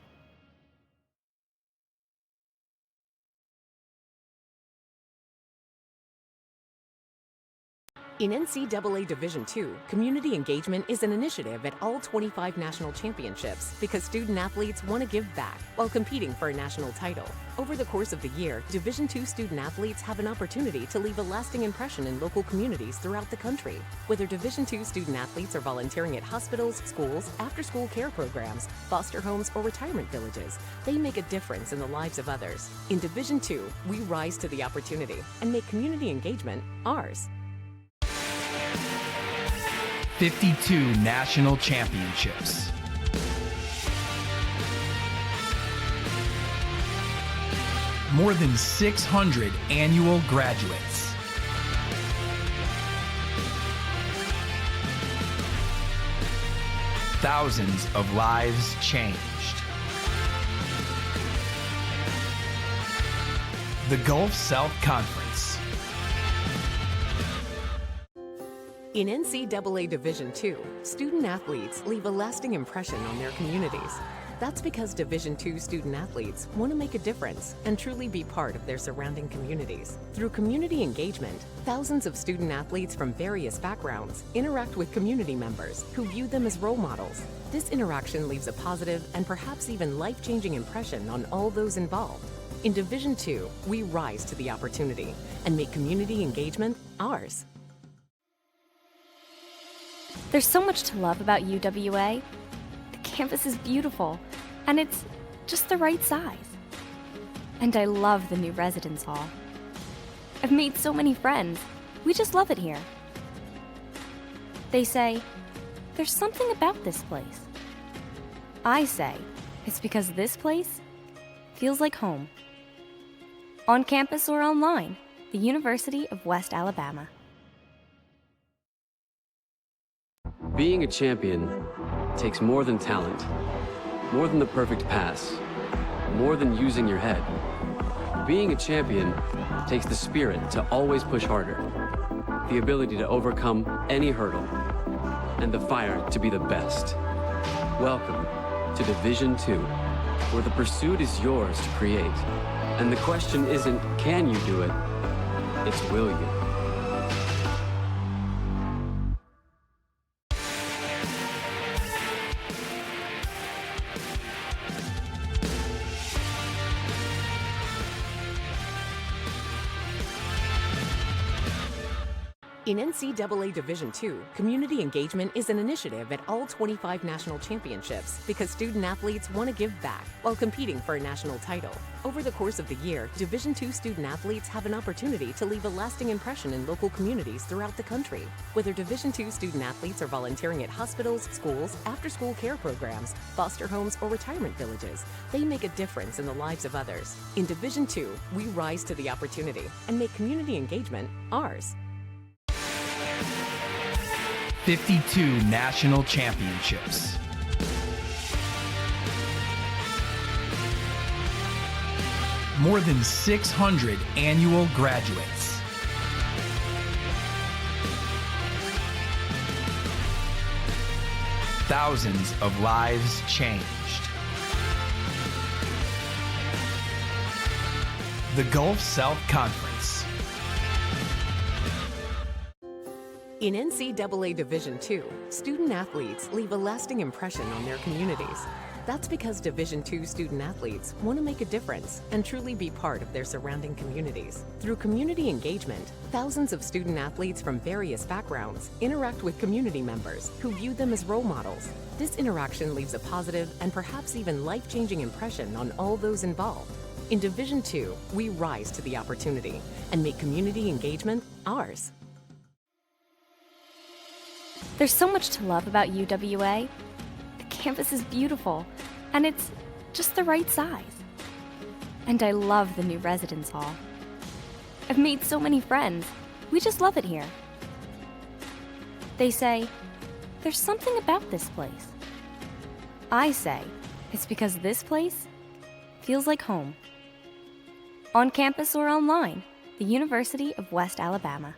In NCAA Division II, community engagement is an initiative at all 25 national championships because student athletes want to give back while competing for a national title. Over the course of the year, Division II student athletes have an opportunity to leave a lasting impression in local communities throughout the country. Whether Division II student athletes are volunteering at hospitals, schools, after-school care programs, foster homes, or retirement villages, they make a difference in the lives of others. In Division II, we rise to the opportunity and make community engagement ours. 52 national championships. More than 600 annual graduates. Thousands of lives changed. The Gulf South Conference. In NCAA Division II, student athletes leave a lasting impression on their communities. That's because Division II student athletes want to make a difference and truly be part of their surrounding communities. Through community engagement, thousands of student athletes from various backgrounds interact with community members who view them as role models. This interaction leaves a positive and perhaps even life-changing impression on all those involved. In Division II, we rise to the opportunity and make community engagement ours. There's so much to love about UWA. The campus is beautiful, and it's just the right size. And I love the new residence hall. I've made so many friends. We just love it here. They say, there's something about this place. I say, it's because this place feels like home. On campus or online, the University of West Alabama. Being a champion takes more than talent, more than the perfect pass, more than using your head. Being a champion takes the spirit to always push harder, the ability to overcome any hurdle, and the fire to be the best. Welcome to Division II, where the pursuit is yours to create. And the question isn't, can you do it? It's, will you? In NCAA Division II, community engagement is an initiative at all 25 national championships because student athletes want to give back while competing for a national title. Over the course of the year, Division II student athletes have an opportunity to leave a lasting impression in local communities throughout the country. Whether Division II student athletes are volunteering at hospitals, schools, after-school care programs, foster homes, or retirement villages, they make a difference in the lives of others. In Division II, we rise to the opportunity and make community engagement ours. 52 national championships. More than 600 annual graduates. thousands of lives changed. The Gulf South Conference. In NCAA Division II, student athletes leave a lasting impression on their communities. That's because Division II student athletes want to make a difference and truly be part of their surrounding communities. Through community engagement, thousands of student athletes from various backgrounds interact with community members who view them as role models. This interaction leaves a positive and perhaps even life-changing impression on all those involved. In Division II, we rise to the opportunity and make community engagement ours. There's so much to love about UWA. The campus is beautiful, and it's just the right size. And I love the new residence hall. I've made so many friends. We just love it here. They say, there's something about this place. I say, it's because this place feels like home. On campus or online, the University of West Alabama.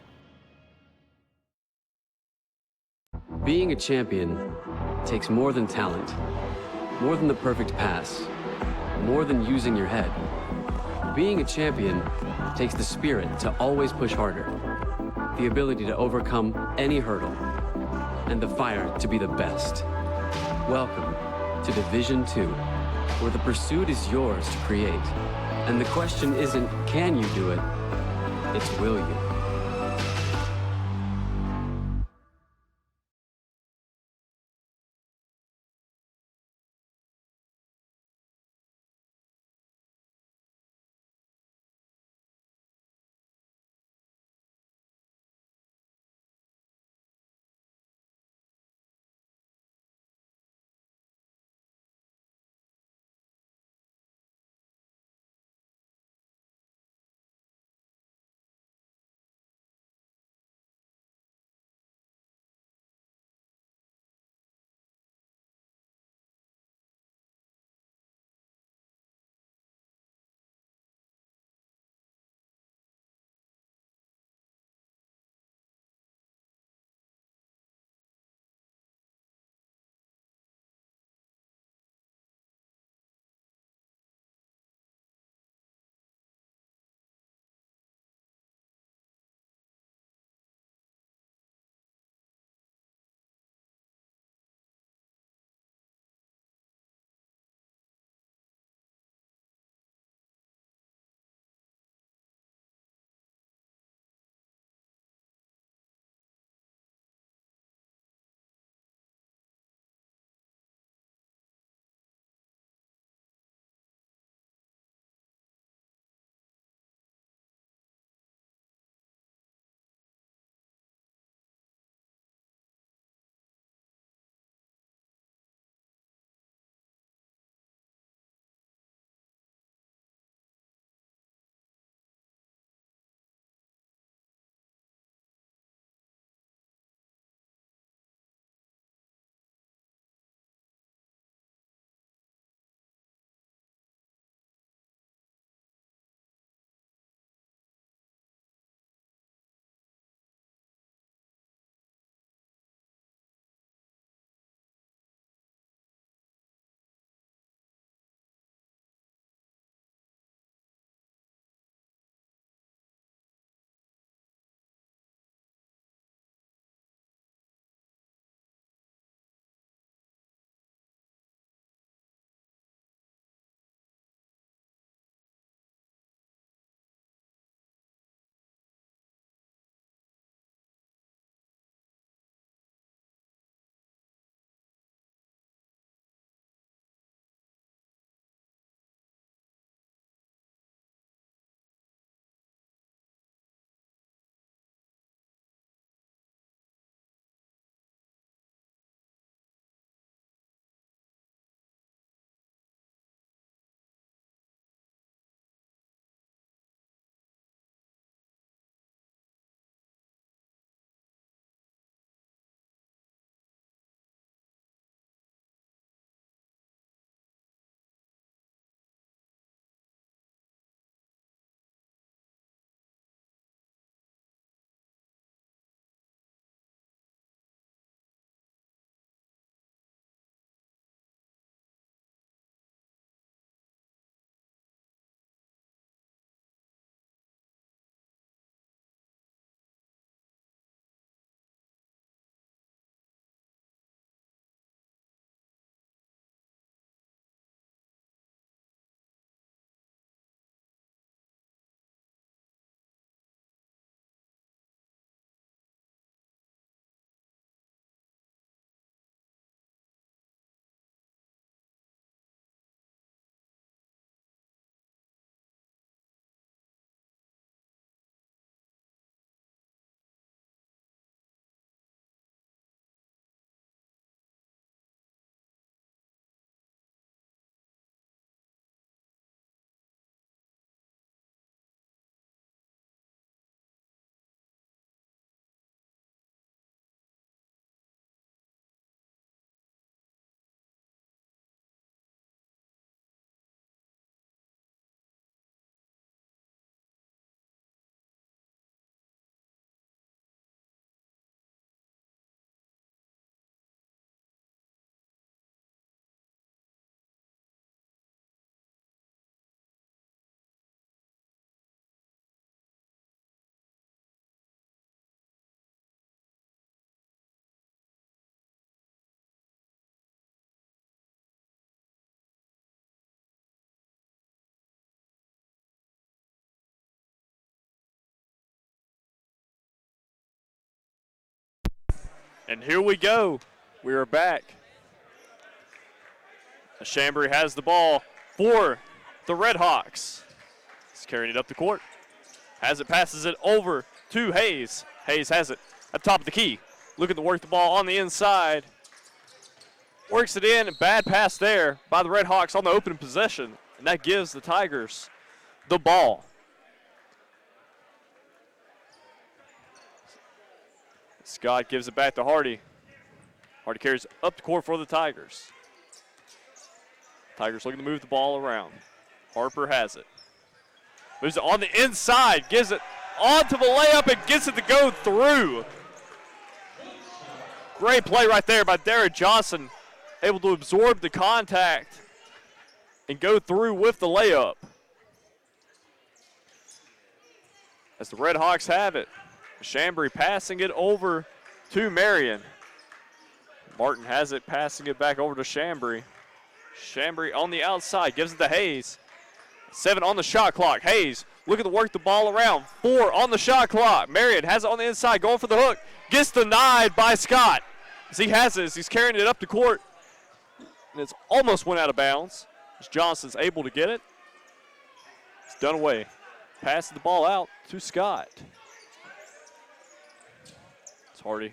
Being a champion takes more than talent, more than the perfect pass, more than using your head. Being a champion takes the spirit to always push harder, the ability to overcome any hurdle, and the fire to be the best. Welcome to Division II, where the pursuit is yours to create. And the question isn't, can you do it? It's, will you? And here we go. We are back. Chambry has the ball for the Red Hawks. He's carrying it up the court. Has it, passes it over to Hayes. Hayes has it at the top of the key. Looking to work the ball on the inside. Works it in. Bad pass there by the Red Hawks on the open possession. And that gives the Tigers the ball. Scott gives it back to Hardy. Hardy carries up the court for the Tigers. Tigers looking to move the ball around. Harper has it. Moves it on the inside, gives it onto the layup and gets it to go through. Great play right there by Darren Johnson, able to absorb the contact and go through with the layup. As the Red Hawks have it, Chambry passing it over to Marion. Martin has it, passing it back over to Chambry. Chambry on the outside, gives it to Hayes. 7 on the shot clock. Hayes looking to work the ball around. 4 on the shot clock. Marion has it on the inside, going for the hook. Gets denied by Scott. As he has it, he's carrying it up the court. And it's almost went out of bounds. As Johnson's able to get it. It's done away. Passes the ball out to Scott. It's Hardy.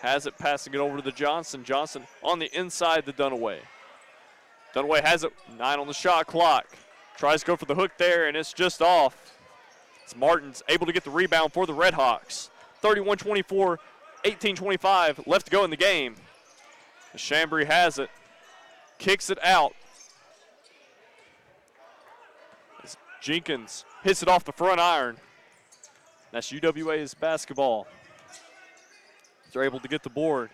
Has it, passing it over to the Johnson. Johnson on the inside, the Dunaway. Dunaway has it, 9 on the shot clock. Tries to go for the hook there, and it's just off. It's Martin's able to get the rebound for the Red Hawks. 31-24, 18-25 left to go in the game. Chambry has it, kicks it out. As Jenkins hits it off the front iron. That's UWA's basketball. They're able to get the board.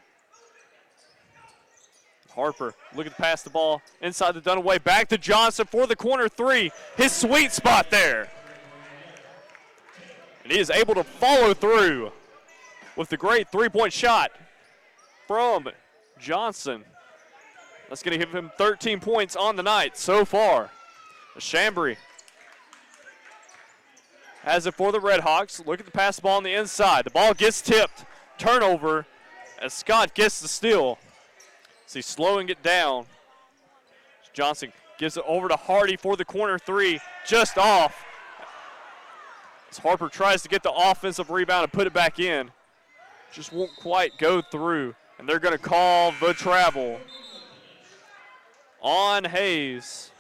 Harper looking to pass the ball inside the Dunaway. Back to Johnson for the corner 3. His sweet spot there. And he is able to follow through with the great three-point shot from Johnson. That's going to give him 13 points on the night so far. Chambry has it for the Red Hawks. Looking to pass the ball on the inside. The ball gets tipped. Turnover as Scott gets the steal. So he's slowing it down. Johnson gives it over to Hardy for the corner 3, just off. As Harper tries to get the offensive rebound and put it back in. Just won't quite go through. And they're going to call the travel on Hayes.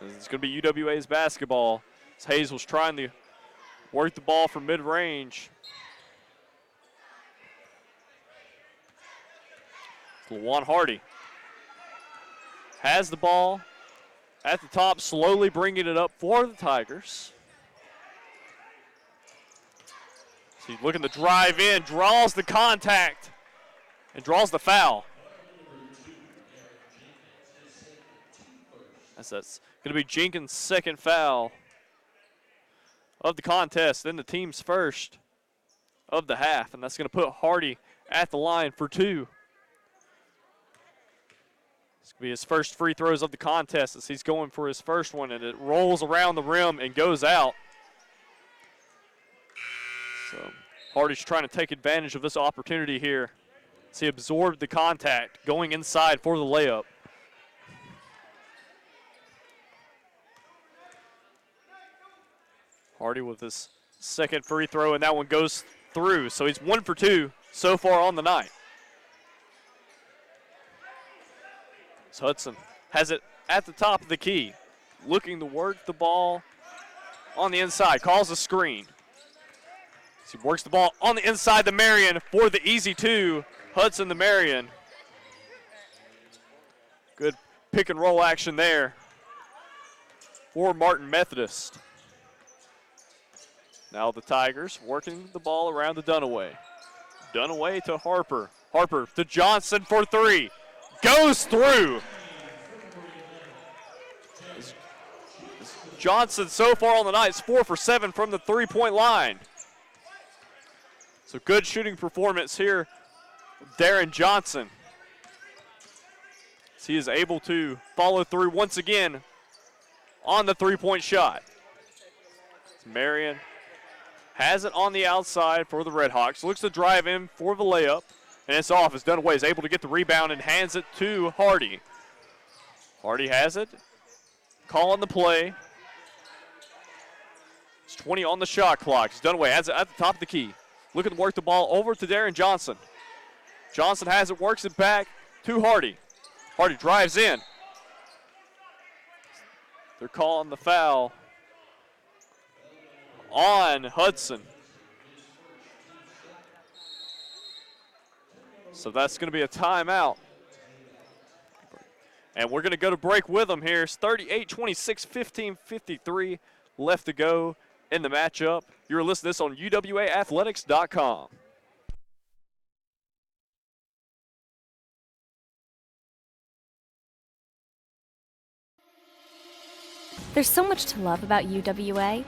It's going to be UWA's basketball. As Hayes was trying to work the ball from mid-range. Lawan Hardy has the ball at the top, slowly bringing it up for the Tigers. So he's looking to drive in, draws the contact, and draws the foul. That's going to be Jenkins' second foul of the contest, then the team's first of the half, and that's going to put Hardy at the line for 2. It's going to be his first free throws of the contest as he's going for his first one, and it rolls around the rim and goes out. So Hardy's trying to take advantage of this opportunity here as he absorbed the contact going inside for the layup. Hardy with his second free throw, and that one goes through. So he's 1 for 2 so far on the night. So Hudson has it at the top of the key, looking to work the ball on the inside, calls a screen. So he works the ball on the inside to Marion for the easy 2. Hudson to Marion. Good pick and roll action there for Martin Methodist. Now the Tigers working the ball around the Dunaway. Dunaway to Harper. Harper to Johnson for 3. Goes through. Johnson so far on the night is 4 for 7 from the three-point line. So good shooting performance here, Darren Johnson. So he is able to follow through once again on the three-point shot. Marion has it on the outside for the Redhawks. Looks to drive in for the layup, and it's off as Dunaway is able to get the rebound and hands it to Hardy. Hardy has it. Calling the play. It's 20 on the shot clock. Dunaway has it at the top of the key. Looking to work the ball over to Darren Johnson. Johnson has it, works it back to Hardy. Hardy drives in. They're calling the foul on Hudson. So that's going to be a timeout. And we're going to go to break with them here. It's 38-26, 15:53 left to go in the matchup. You're listening to this on UWAathletics.com. There's so much to love about UWA.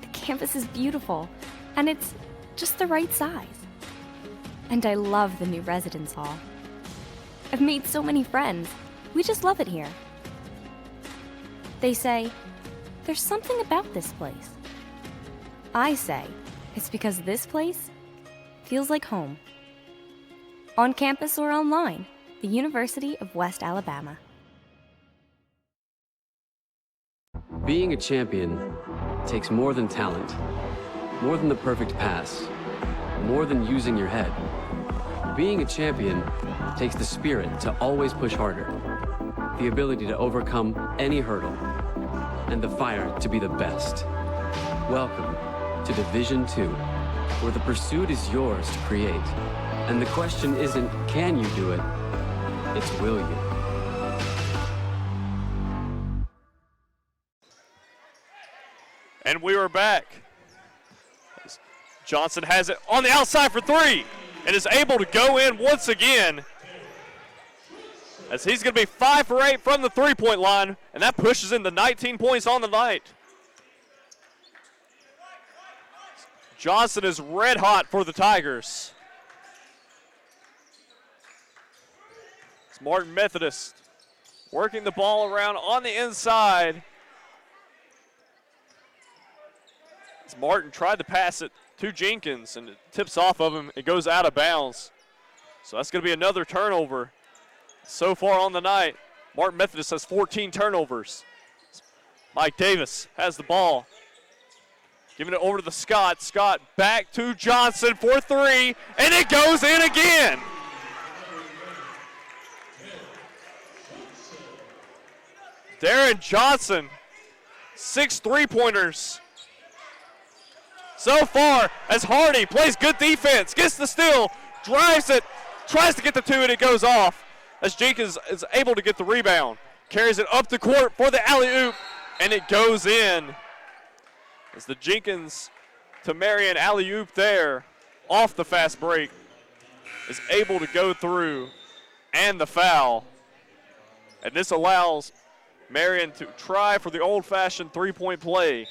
The campus is beautiful, and it's just the right size. And I love the new residence hall. I've made so many friends. We just love it here. They say, there's something about this place. I say, it's because this place feels like home. On campus or online, the University of West Alabama. Being a champion takes more than talent, more than the perfect pass, more than using your head. Being a champion takes the spirit to always push harder, the ability to overcome any hurdle, and the fire to be the best. Welcome to Division II, where the pursuit is yours to create. And the question isn't, can you do it? It's, will you? And we are back. Johnson has it on the outside for three and is able to go in once again, as he's going to be 5 for 8 from the three-point line, and that pushes in the 19 points on the night. Johnson is red hot for the Tigers. It's Martin Methodist working the ball around on the inside. As Martin tried to pass it to Jenkins, and it tips off of him. It goes out of bounds. So that's going to be another turnover. So far on the night, Martin Methodist has 14 turnovers. Mike Davis has the ball. Giving it over to the Scott. Scott back to Johnson for three, and it goes in again. Darren Johnson, 6 3-pointers. So far, as Hardy plays good defense, gets the steal, drives it, tries to get the two, and it goes off. As Jenkins is able to get the rebound, carries it up the court for the alley-oop, and it goes in. As the Jenkins to Marion alley-oop there, off the fast break, is able to go through, and the foul. And this allows Marion to try for the old-fashioned three-point play.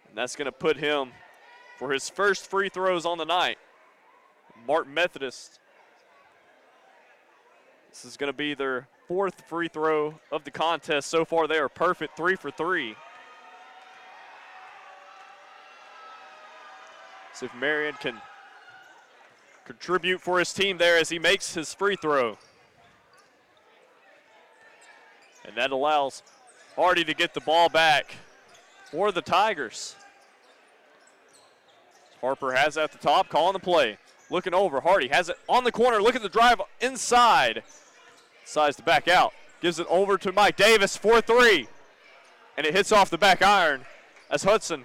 And that's going to put him for his first free throws on the night. Martin Methodist. This is going to be their 4th free throw of the contest. So far, they are perfect, 3 for 3. See if Marion can contribute for his team there as he makes his free throw. And that allows Hardy to get the ball back for the Tigers. Harper has it at the top, calling the play. Looking over, Hardy has it on the corner, looking to drive inside. Decides to back out. Gives it over to Mike Davis for three. And it hits off the back iron as Hudson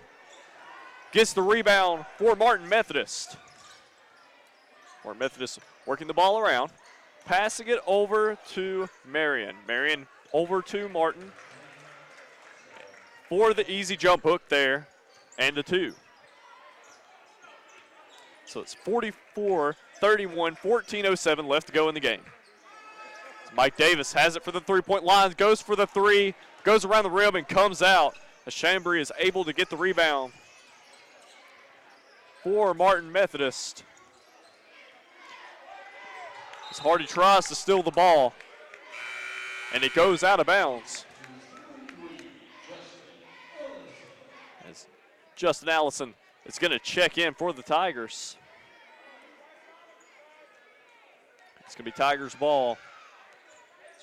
gets the rebound for Martin Methodist. Martin Methodist working the ball around, passing it over to Marion. Marion over to Martin for the easy jump hook there and the two. So it's 44-31, 14:07 left to go in the game. Mike Davis has it for the three-point line, goes for the three, goes around the rim and comes out. As Chambry is able to get the rebound for Martin Methodist. As Hardy tries to steal the ball. and it goes out of bounds. As Justin Allison is going to check in for the Tigers. It's going to be Tigers ball.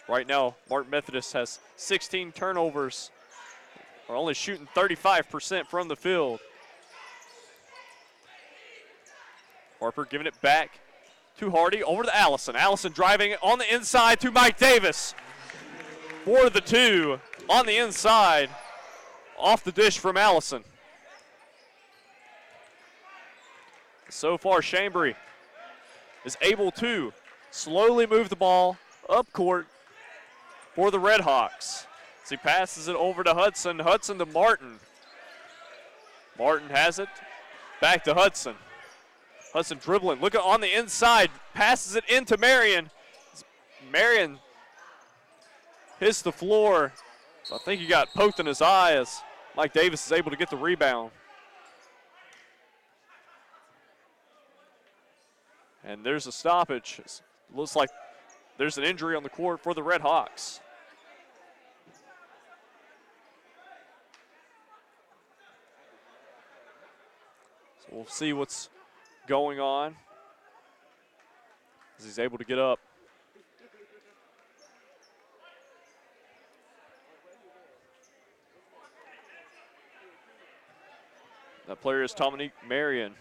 Right now, Martin Methodist has 16 turnovers. We're only shooting 35% from the field. Harper giving it back to Hardy, over to Allison. Allison driving on the inside to Mike Davis. For the two on the inside, off the dish from Allison. So far, Chambry is able to slowly move the ball up court for the Red Hawks. As he passes it over to Hudson. Hudson to Martin. Martin has it. Back to Hudson. Hudson dribbling. Look on the inside. Passes it into Marion. Marion hits the floor. So I think he got poked in his eye as Mike Davis is able to get the rebound. And there's a stoppage. It looks like there's an injury on the court for the Red Hawks. So we'll see what's going on as he's able to get up. That player is Dominique Marion.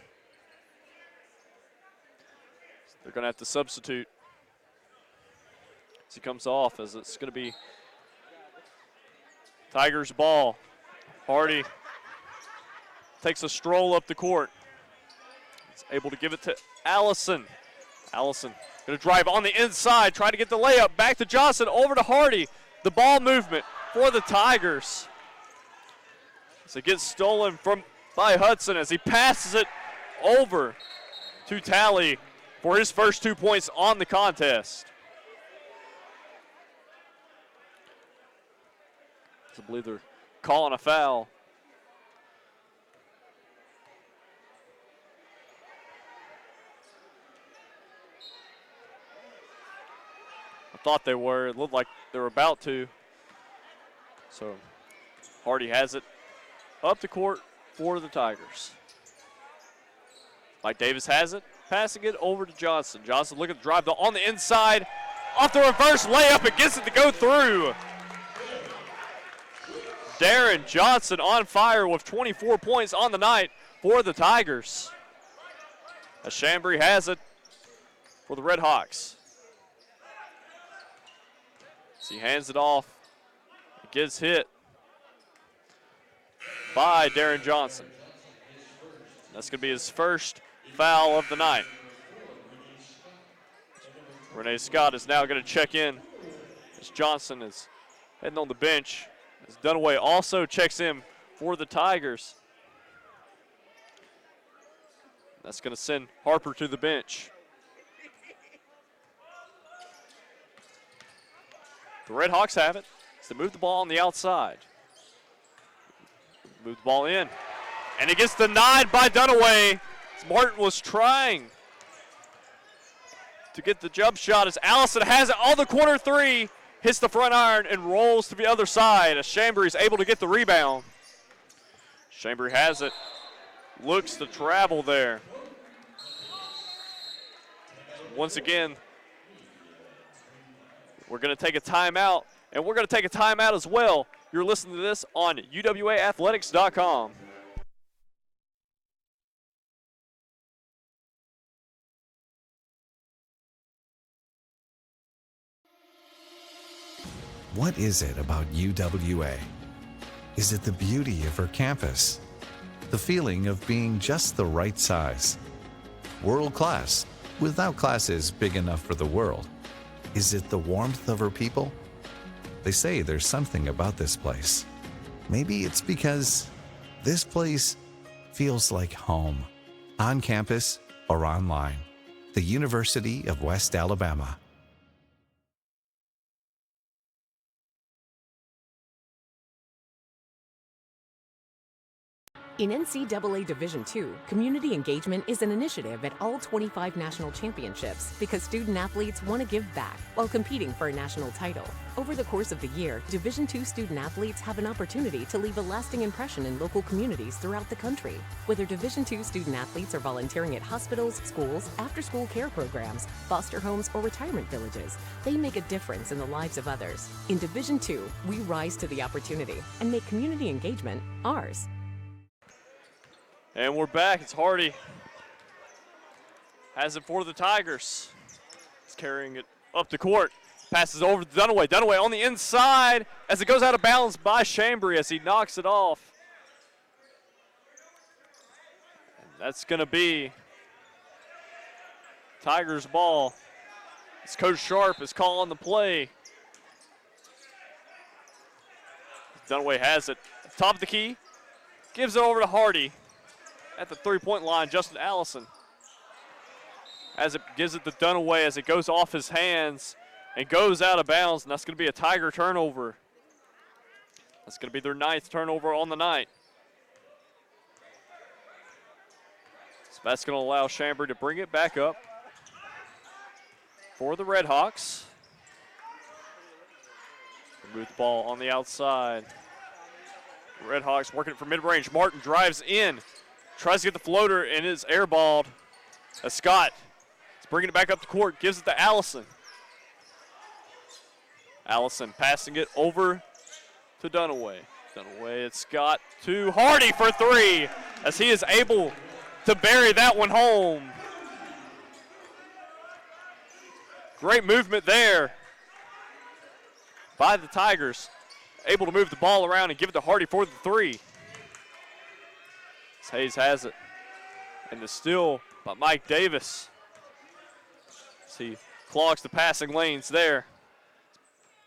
They're going to have to substitute as he comes off, as it's going to be Tigers ball. Hardy takes a stroll up the court. He's able to give it to Allison. Allison going to drive on the inside, try to get the layup. Back to Johnson, over to Hardy. The ball movement for the Tigers. As it gets stolen by Hudson as he passes it over to Talley for his first 2 points on the contest. I believe they're calling a foul. I thought they were. It looked like they were about to. So Hardy has it up the court for the Tigers. Mike Davis has it, passing it over to Johnson. Johnson looking to drive on the inside, off the reverse layup, and gets it to go through. Darren Johnson on fire with 24 points on the night for the Tigers. As Chambry has it for the Red Hawks. As he hands it off, it gets hit by Darren Johnson. That's going to be his first foul of the night. Renee Scott is now going to check in as Johnson is heading on the bench. As Dunaway also checks in for the Tigers. That's going to send Harper to the bench. The Red Hawks have it. They move the ball on the outside. Move the ball in. And it gets denied by Dunaway. Martin was trying to get the jump shot as Allison has it on the corner three. Hits the front iron and rolls to the other side as Chambry is able to get the rebound. Chambry has it. Looks to travel there. Once again, we're going to take a timeout, and we're going to take a timeout as well. You're listening to this on UWAathletics.com. What is it about UWA? Is it the beauty of her campus? The feeling of being just the right size? World class, without classes big enough for the world? Is it the warmth of her people? They say there's something about this place. Maybe it's because this place feels like home, on campus or online. The University of West Alabama. In NCAA Division II, community engagement is an initiative at all 25 national championships because student athletes want to give back while competing for a national title. Over the course of the year, Division II student athletes have an opportunity to leave a lasting impression in local communities throughout the country. Whether Division II student athletes are volunteering at hospitals, schools, after-school care programs, foster homes, or retirement villages, they make a difference in the lives of others. In Division II, we rise to the opportunity and make community engagement ours. And we're back. It's Hardy. Has it for the Tigers. He's carrying it up the court. Passes over to Dunaway. Dunaway on the inside as it goes out of bounds by Chambry as he knocks it off. And that's going to be Tigers ball. As Coach Sharp is calling the play. Dunaway has it. Top of the key. Gives it over to Hardy. At the three-point line, Justin Allison. As it gives it to Dunaway as it goes off his hands and goes out of bounds, and that's going to be a Tiger turnover. That's going to be their 9th turnover on the night. So that's going to allow Chambry to bring it back up for the Red Hawks. Move the ball on the outside. Red Hawks working it for mid-range. Martin drives in. Tries to get the floater and is airballed. As Scott is bringing it back up the court, gives it to Allison. Allison passing it over to Dunaway. Dunaway, it's Scott to Hardy for three as he is able to bury that one home. Great movement there by the Tigers. Able to move the ball around and give it to Hardy for the three. Hayes has it. And the steal by Mike Davis. As he clogs the passing lanes there.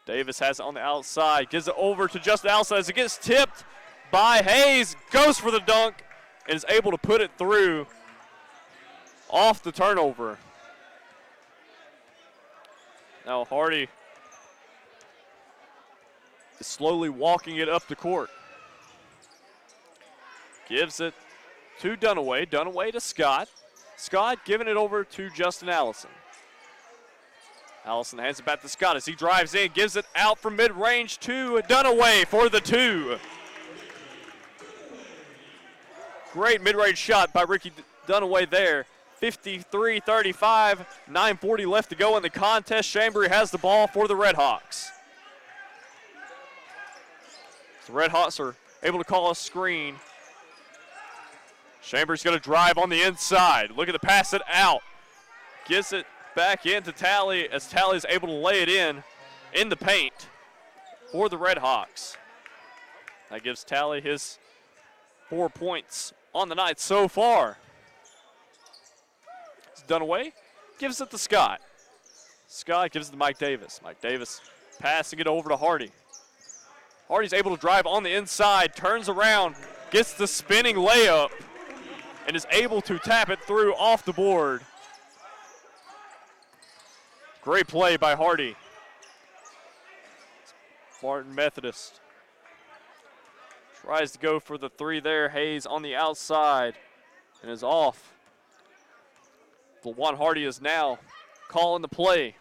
Davis has it on the outside. Gives it over to Justin Allison as it gets tipped by Hayes. Goes for the dunk and is able to put it through off the turnover. Now Hardy is slowly walking it up the court. Gives it to Dunaway. Dunaway to Scott. Scott giving it over to Justin Allison. Allison hands it back to Scott as he drives in, gives it out from mid-range to Dunaway for the two. Great mid-range shot by Ricky Dunaway there. 53-35, 9:40 left to go in the contest. Chambry has the ball for the Red Hawks. So the Red Hawks are able to call a screen. Chambers going to drive on the inside. Looking to pass it out. Gets it back into Talley as Talley is able to lay it in the paint for the Red Hawks. That gives Talley his 4 points on the night so far. It's Dunaway. Gives it to Scott. Scott gives it to Mike Davis. Mike Davis passing it over to Hardy. Hardy's able to drive on the inside, turns around, gets the spinning layup, and is able to tap it through off the board. Great play by Hardy. Martin Methodist tries to go for the three there. Hayes on the outside and is off. Lawan Hardy is now calling the play.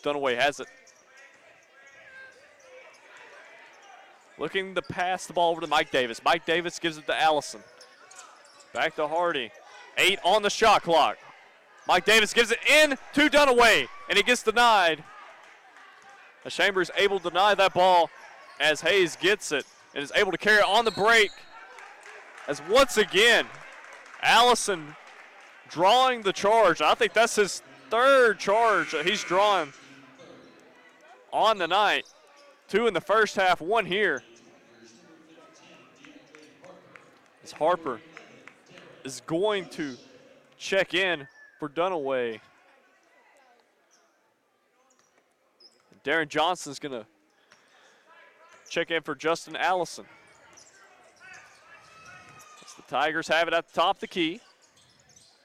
Dunaway has it. Looking to pass the ball over to Mike Davis. Mike Davis gives it to Allison. Back to Hardy. 8 on the shot clock. Mike Davis gives it in to Dunaway, and it gets denied. The Chambers able to deny that ball as Hayes gets it and is able to carry it on the break. As once again, Allison drawing the charge. I think that's his third charge that he's drawn on the night. 2 in the first half, 1 here. As Harper is going to check in for Dunaway. Darren Johnson's going to check in for Justin Allison. As the Tigers have it at the top of the key.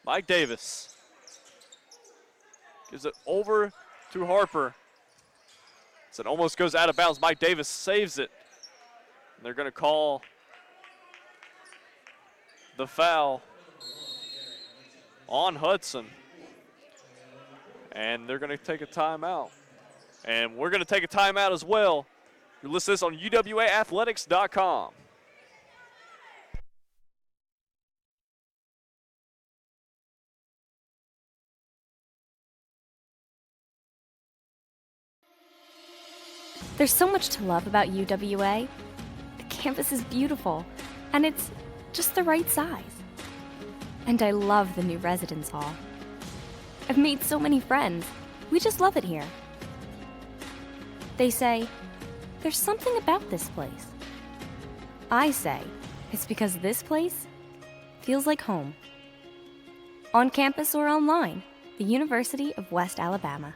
Mike Davis gives it over to Harper. So it almost goes out of bounds. Mike Davis saves it. And they're going to call the foul on Hudson. And they're going to take a timeout. And we're going to take a timeout as well. You're listening to this on UWAathletics.com. There's so much to love about UWA. The campus is beautiful, and it's just the right size. And I love the new residence hall. I've made so many friends. We just love it here. They say, there's something about this place. I say, it's because this place feels like home. On campus or online, the University of West Alabama.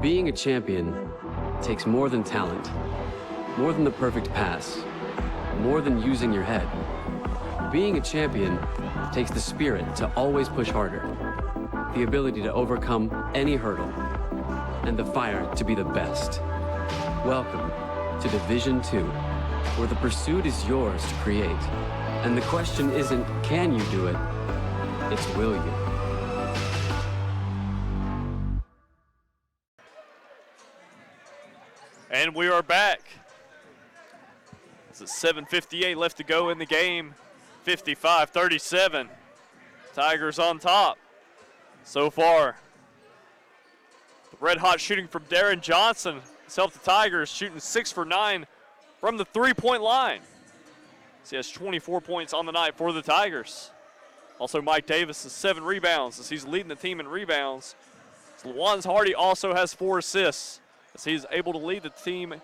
Being a champion takes more than talent, more than the perfect pass, more than using your head. Being a champion takes the spirit to always push harder, the ability to overcome any hurdle, and the fire to be the best. Welcome to Division II, where the pursuit is yours to create. And the question isn't, can you do it? It's, will you? And we are back. It's 7:58 left to go in the game. 55-37. Tigers on top. So far, the red hot shooting from Darren Johnson has helped the Tigers, shooting 6 for 9 from the three-point line. So he has 24 points on the night for the Tigers. Also, Mike Davis has 7 rebounds as he's leading the team in rebounds. So Lawan's Hardy also has 4 assists as he's able to lead the team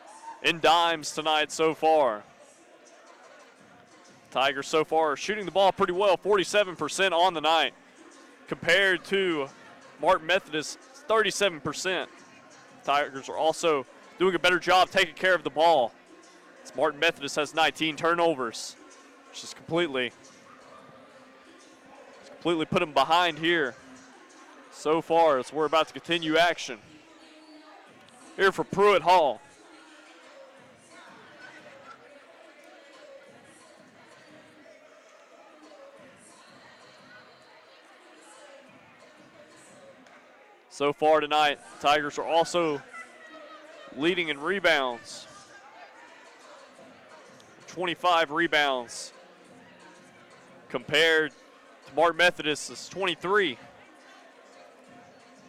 in dimes tonight so far. Tigers so far are shooting the ball pretty well, 47% on the night, compared to Martin Methodist, 37%. Tigers are also doing a better job taking care of the ball. As Martin Methodist has 19 turnovers, which is completely put them behind here so far as we're about to continue action. Here for Pruitt Hall. So far tonight, Tigers are also leading in rebounds. 25 rebounds compared to Martin Methodist's 23.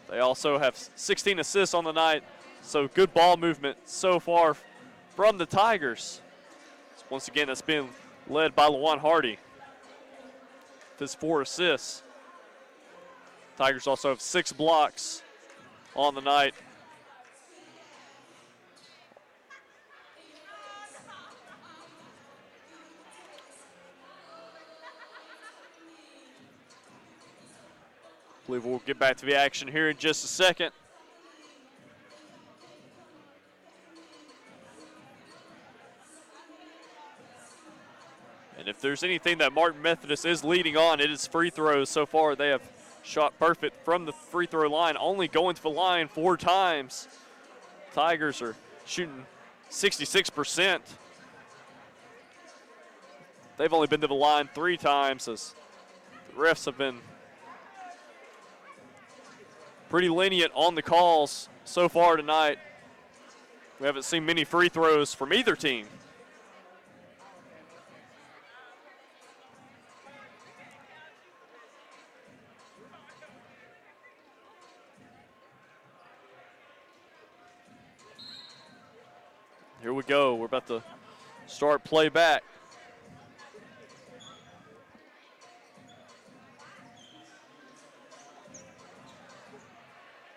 They also have 16 assists on the night, so good ball movement so far from the Tigers. Once again, that's been led by Lawan Hardy. His 4 assists. Tigers also have 6 blocks on the night. I believe we'll get back to the action here in just a second. And if there's anything that Martin Methodist is leading on, it is free throws. So far, they have shot perfect from the free throw line, only going to the line 4 times. Tigers are shooting 66%. They've only been to the line 3 times as the refs have been pretty lenient on the calls so far tonight. We haven't seen many free throws from either team. Here we go. We're about to start play back.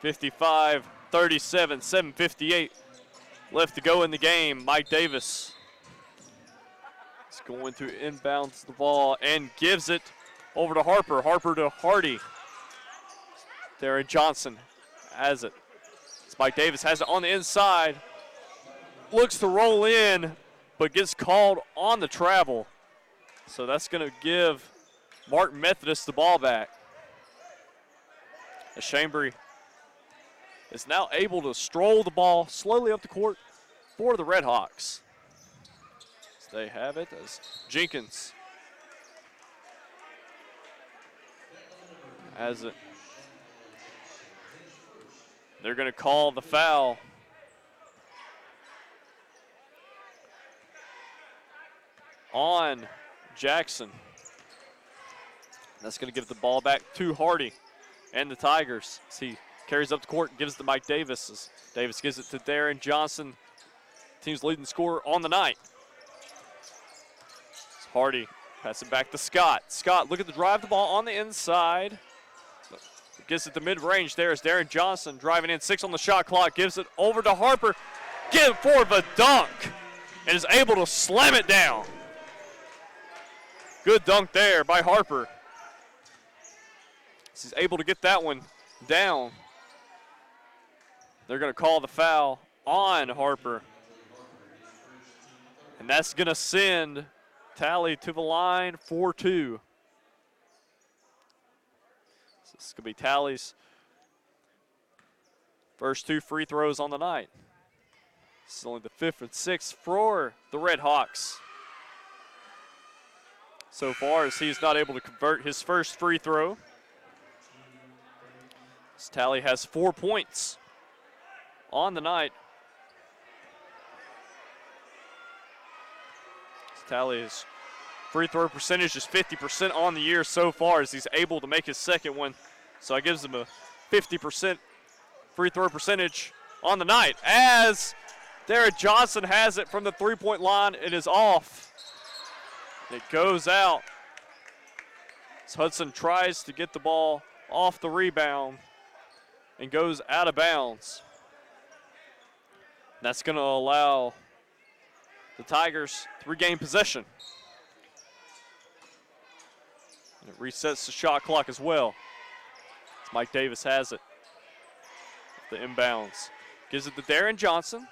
(55-37), 7:58 left to go in the game. Mike Davis is going to inbounds the ball and gives it over to Harper. Harper to Hardy. Darren Johnson has it. Mike Davis has it on the inside. Looks to roll in, but gets called on the travel. So that's going to give Martin Methodist the ball back. As Chambry is now able to stroll the ball slowly up the court for the Red Hawks. they have it as Jenkins has it. They're going to call the foul. On Jackson. That's going to give the ball back to Hardy and the Tigers. As he carries up the court and gives it to Mike Davis. As Davis gives it to Darren Johnson, team's leading scorer on the night. As Hardy passes it back to Scott. Scott, look at the drive the ball on the inside. Gets it to mid-range there as Darren Johnson driving in, 6 on the shot clock, gives it over to Harper. Get for the dunk and is able to slam it down. Good dunk there by Harper. He's able to get that one down. They're going to call the foul on Harper. And that's going to send Tally to the line 4-2. So this could be Tally's first 2 free throws on the night. This is only the 5th and 6th for the Red Hawks so far, as he's not able to convert his first free throw. This Tally has 4 points on the night. This Tally's free throw percentage is 50% on the year so far, as he's able to make his second one. So it gives him a 50% free throw percentage on the night. As Darren Johnson has it from the three-point line, it is off. It goes out. As Hudson tries to get the ball off the rebound and goes out of bounds. That's going to allow the Tigers to regain possession. And it resets the shot clock as well. As Mike Davis has it. The inbounds. Gives it to Darren Johnson.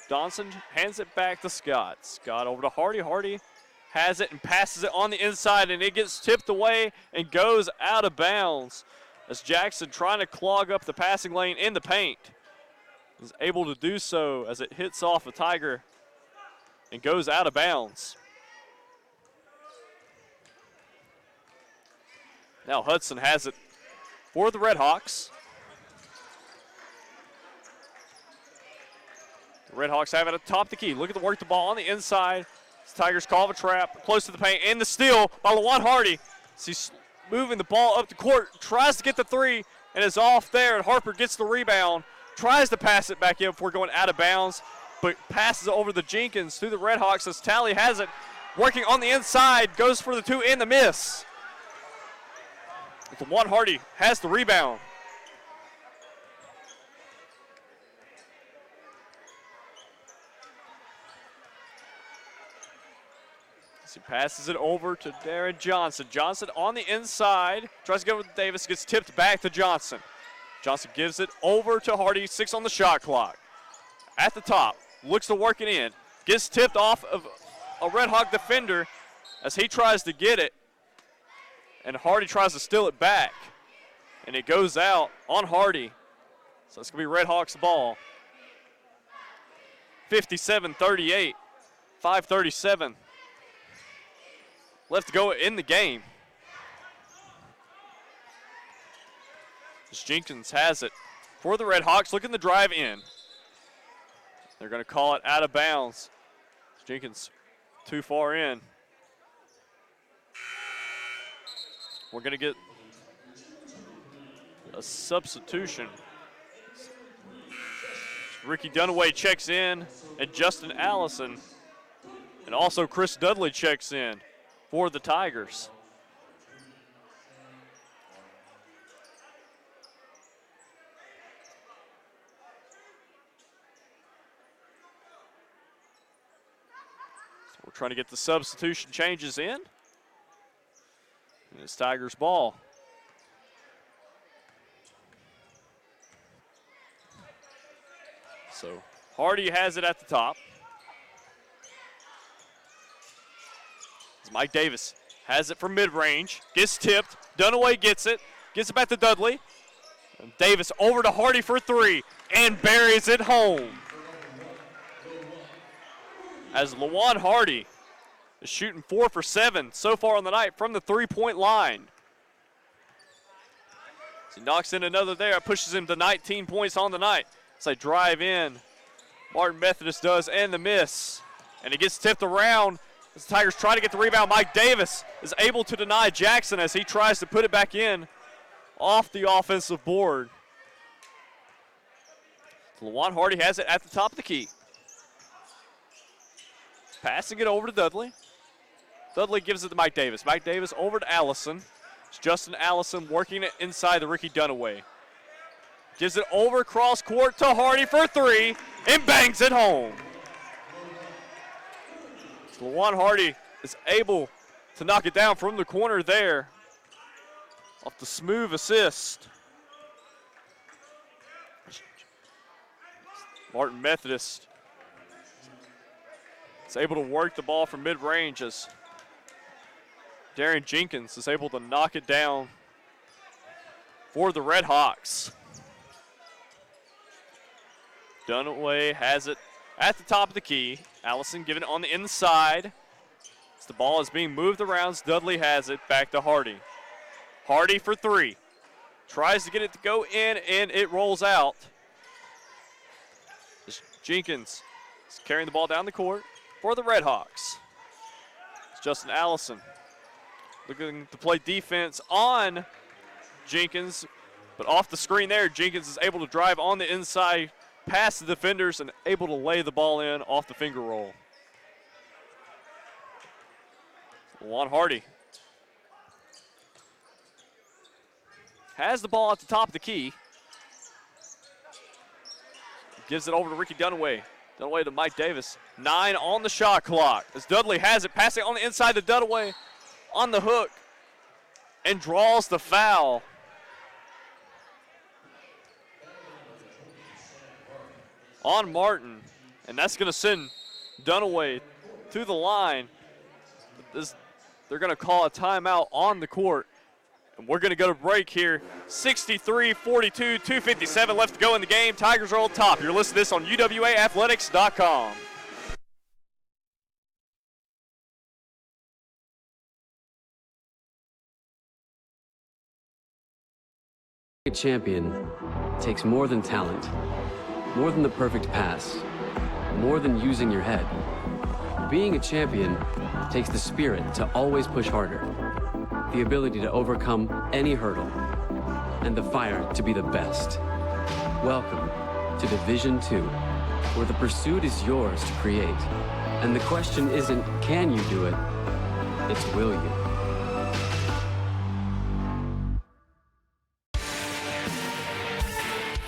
Johnson hands it back to Scott. Scott over to Hardy. Hardy has it and passes it on the inside, and it gets tipped away and goes out of bounds. As Jackson trying to clog up the passing lane in the paint. Is able to do so as it hits off a Tiger and goes out of bounds. Now Hudson has it for the Red Hawks. The Red Hawks have it atop the key. Look at the work the ball on the inside. The Tigers call a trap close to the paint, and the steal by Lawan Hardy. So he's moving the ball up the court, tries to get the three, and is off there, and Harper gets the rebound, tries to pass it back in before going out of bounds, but passes it over to Jenkins through the Red Hawks as Tally has it, working on the inside, goes for the 2 and the miss. Lawan Hardy has the rebound. He passes it over to Darren Johnson. Johnson on the inside, tries to get with Davis, gets tipped back to Johnson. Johnson gives it over to Hardy, 6 on the shot clock. At the top, looks to work it in, gets tipped off of a Red Hawk defender as he tries to get it, and Hardy tries to steal it back, and it goes out on Hardy. So it's going to be Red Hawks ball. 57-38, 5:37 left to go in the game. As Jenkins has it for the Red Hawks, looking to drive in. They're going to call it out of bounds. Jenkins too far in. We're going to get a substitution. Ricky Dunaway checks in, and Justin Allison, and also Chris Dudley checks in for the Tigers. So we're trying to get the substitution changes in. And it's Tigers ball. So Hardy has it at the top. As Mike Davis has it from mid-range, gets tipped. Dunaway gets it back to Dudley. And Davis over to Hardy for 3 and buries it home. as Lawan Hardy is shooting 4 for 7 so far on the night from the three-point line. So he knocks in another there, pushes him to 19 points on the night. As they drive in, Martin Methodist does, and the miss. And he gets tipped around as the Tigers try to get the rebound. Mike Davis is able to deny Jackson as he tries to put it back in off the offensive board. Lawan Hardy has it at the top of the key. Passing it over to Dudley. Dudley gives it to Mike Davis. Mike Davis over to Allison. It's Justin Allison working it inside the Ricky Dunaway. Gives it over cross court to Hardy for 3 and bangs it home. So Lawan Hardy is able to knock it down from the corner there off the smooth assist. Martin Methodist is able to work the ball from mid-range as Darren Jenkins is able to knock it down for the Red Hawks. Dunaway has it at the top of the key. Allison giving it on the inside. As the ball is being moved around, Dudley has it back to Hardy. Hardy for 3. Tries to get it to go in, and it rolls out. Jenkins is carrying the ball down the court for the Red Hawks. It's Justin Allison looking to play defense on Jenkins, but off the screen there, Jenkins is able to drive on the inside, past the defenders, and able to lay the ball in off the finger roll. Lawan Hardy has the ball at the top of the key. Gives it over to Ricky Dunaway. Dunaway to Mike Davis. 9 on the shot clock. As Dudley has it, passing on the inside to Dunaway on the hook and draws the foul. On Martin, and that's going to send Dunaway to the line. They're going to call a timeout on the court. And we're going to go to break here. 63-42, 2:57 left to go in the game. Tigers are on top. You're listening to this on UWAathletics.com. A champion takes more than talent, more than the perfect pass, more than using your head. Being a champion takes the spirit to always push harder, the ability to overcome any hurdle, and the fire to be the best. Welcome to Division II, where the pursuit is yours to create. And the question isn't, can you do it? It's, will you?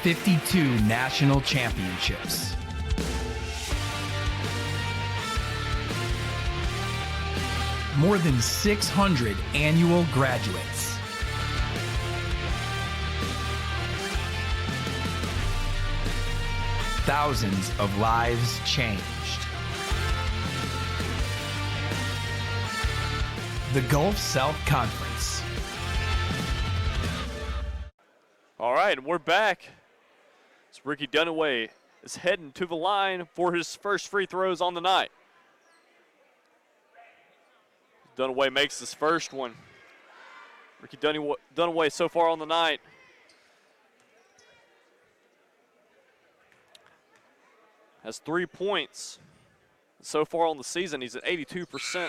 "52 national championships. More than 600 annual graduates. Thousands of lives changed. The Gulf South Conference. All right, we're back. It's Ricky Dunaway is heading to the line for his first free throws on the night. Dunaway makes his first one. Ricky Dunaway so far on the night has 3 points. So far on the season, he's at 82%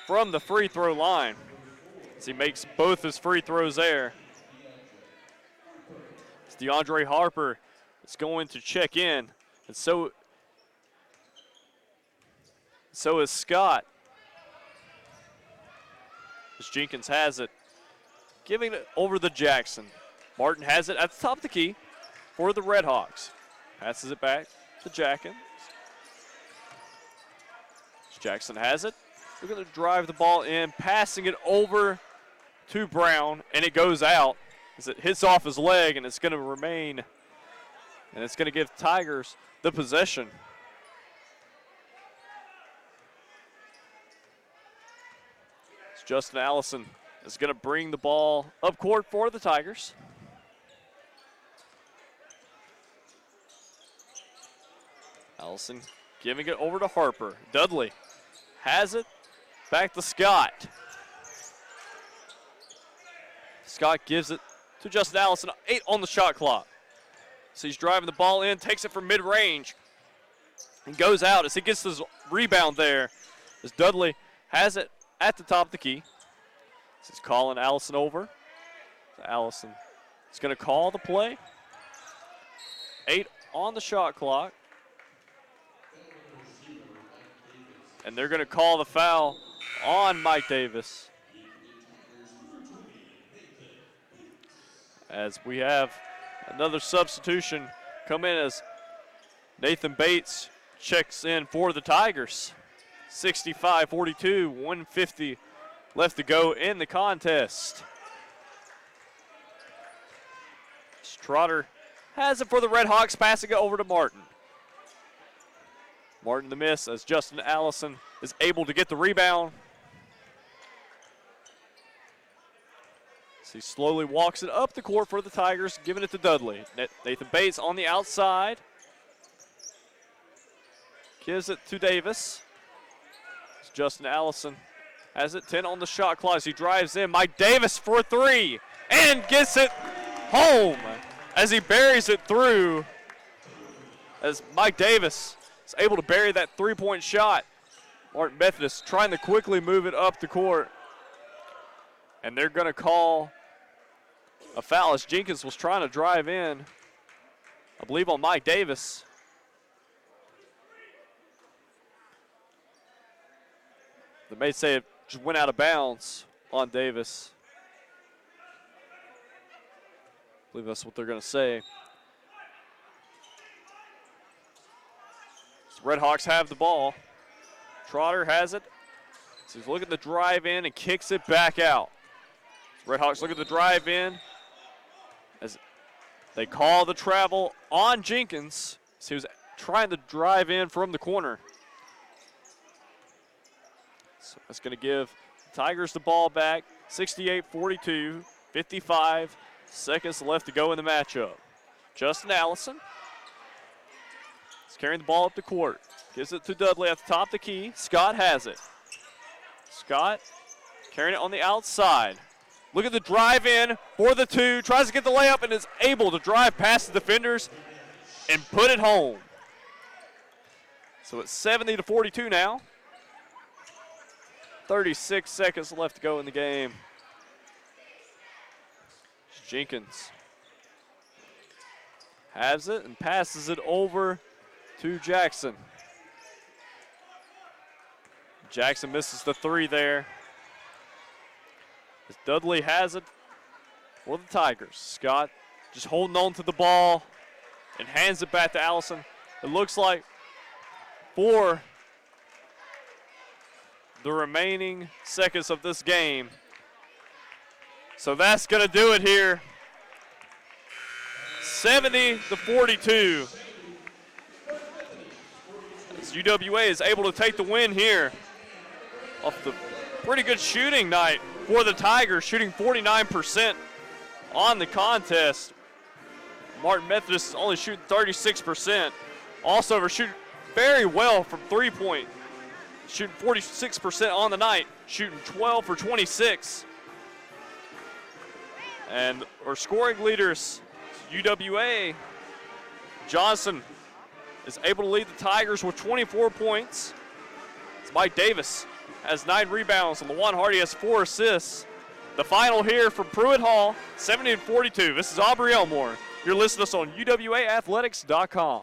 from the free throw line as he makes both his free throws there. It's DeAndre Harper is going to check in, and so is Scott. As Jenkins has it, giving it over to Jackson. Martin has it at the top of the key for the Red Hawks. Passes it back to Jackson. Jackson has it. We're going to drive the ball in, passing it over to Brown, and it goes out as it hits off his leg, and it's going to remain, and it's going to give Tigers the possession. Justin Allison is going to bring the ball up court for the Tigers. Allison Giving it over to Harper. Dudley has it. Back to Scott. Scott gives it to Justin Allison. 8 on the shot clock. So he's driving the ball in, takes it from mid-range, and goes out as he gets his rebound there. As Dudley has it at the top of the key. He's calling Allison over. So Allison is going to call the play. 8 on the shot clock. And they're going to call the foul on Mike Davis. As we have another substitution come in as Nathan Bates checks in for the Tigers. 65-42, 150 left to go in the contest. Trotter has it for the Red Hawks, passing it over to Martin. Martin the miss as Justin Allison is able to get the rebound. So he slowly walks it up the court for the Tigers, giving it to Dudley. Nathan Bates on the outside. Gives it to Davis. As Justin Allison has it, 10 on the shot clock as he drives in. Mike Davis for 3 and gets it home as he buries it through. As Mike Davis is able to bury that three-point shot. Martin Methodist trying to quickly move it up the court. And they're going to call a foul as Jenkins was trying to drive in, I believe, on Mike Davis. They may say it just went out of bounds on Davis. I believe that's what they're going to say. So Red Hawks have the ball. Trotter has it. So he's looking to drive in and kicks it back out. So Red Hawks looking to drive in as they call the travel on Jenkins. So he was trying to drive in from the corner. So that's going to give the Tigers the ball back. 68-42, 55 seconds left to go in the matchup. Justin Allison is carrying the ball up the court. Gives it to Dudley at the top of the key. Scott has it. Scott carrying it on the outside. Look at the drive in for the 2. Tries to get the layup and is able to drive past the defenders and put it home. So it's 70-42 now. 36 seconds left to go in the game. Jenkins has it and passes it over to Jackson. Jackson misses the 3 there. As Dudley has it for the Tigers. Scott just holding on to the ball and hands it back to Allison. It looks like for the remaining seconds of this game. So that's going to do it here. 70-42. As UWA is able to take the win here off the pretty good shooting night for the Tigers, shooting 49% on the contest. Martin Methodist is only shooting 36%. Also, we're shooting very well from three-point, shooting 46% on the night, shooting 12 for 26. And our scoring leaders, UWA, Johnson is able to lead the Tigers with 24 points. It's Mike Davis has 9 rebounds, and LaJuan Hardy has 4 assists. The final here from Pruitt Hall, 70-42. This is Aubrey Elmore. You're listening to us on UWAathletics.com.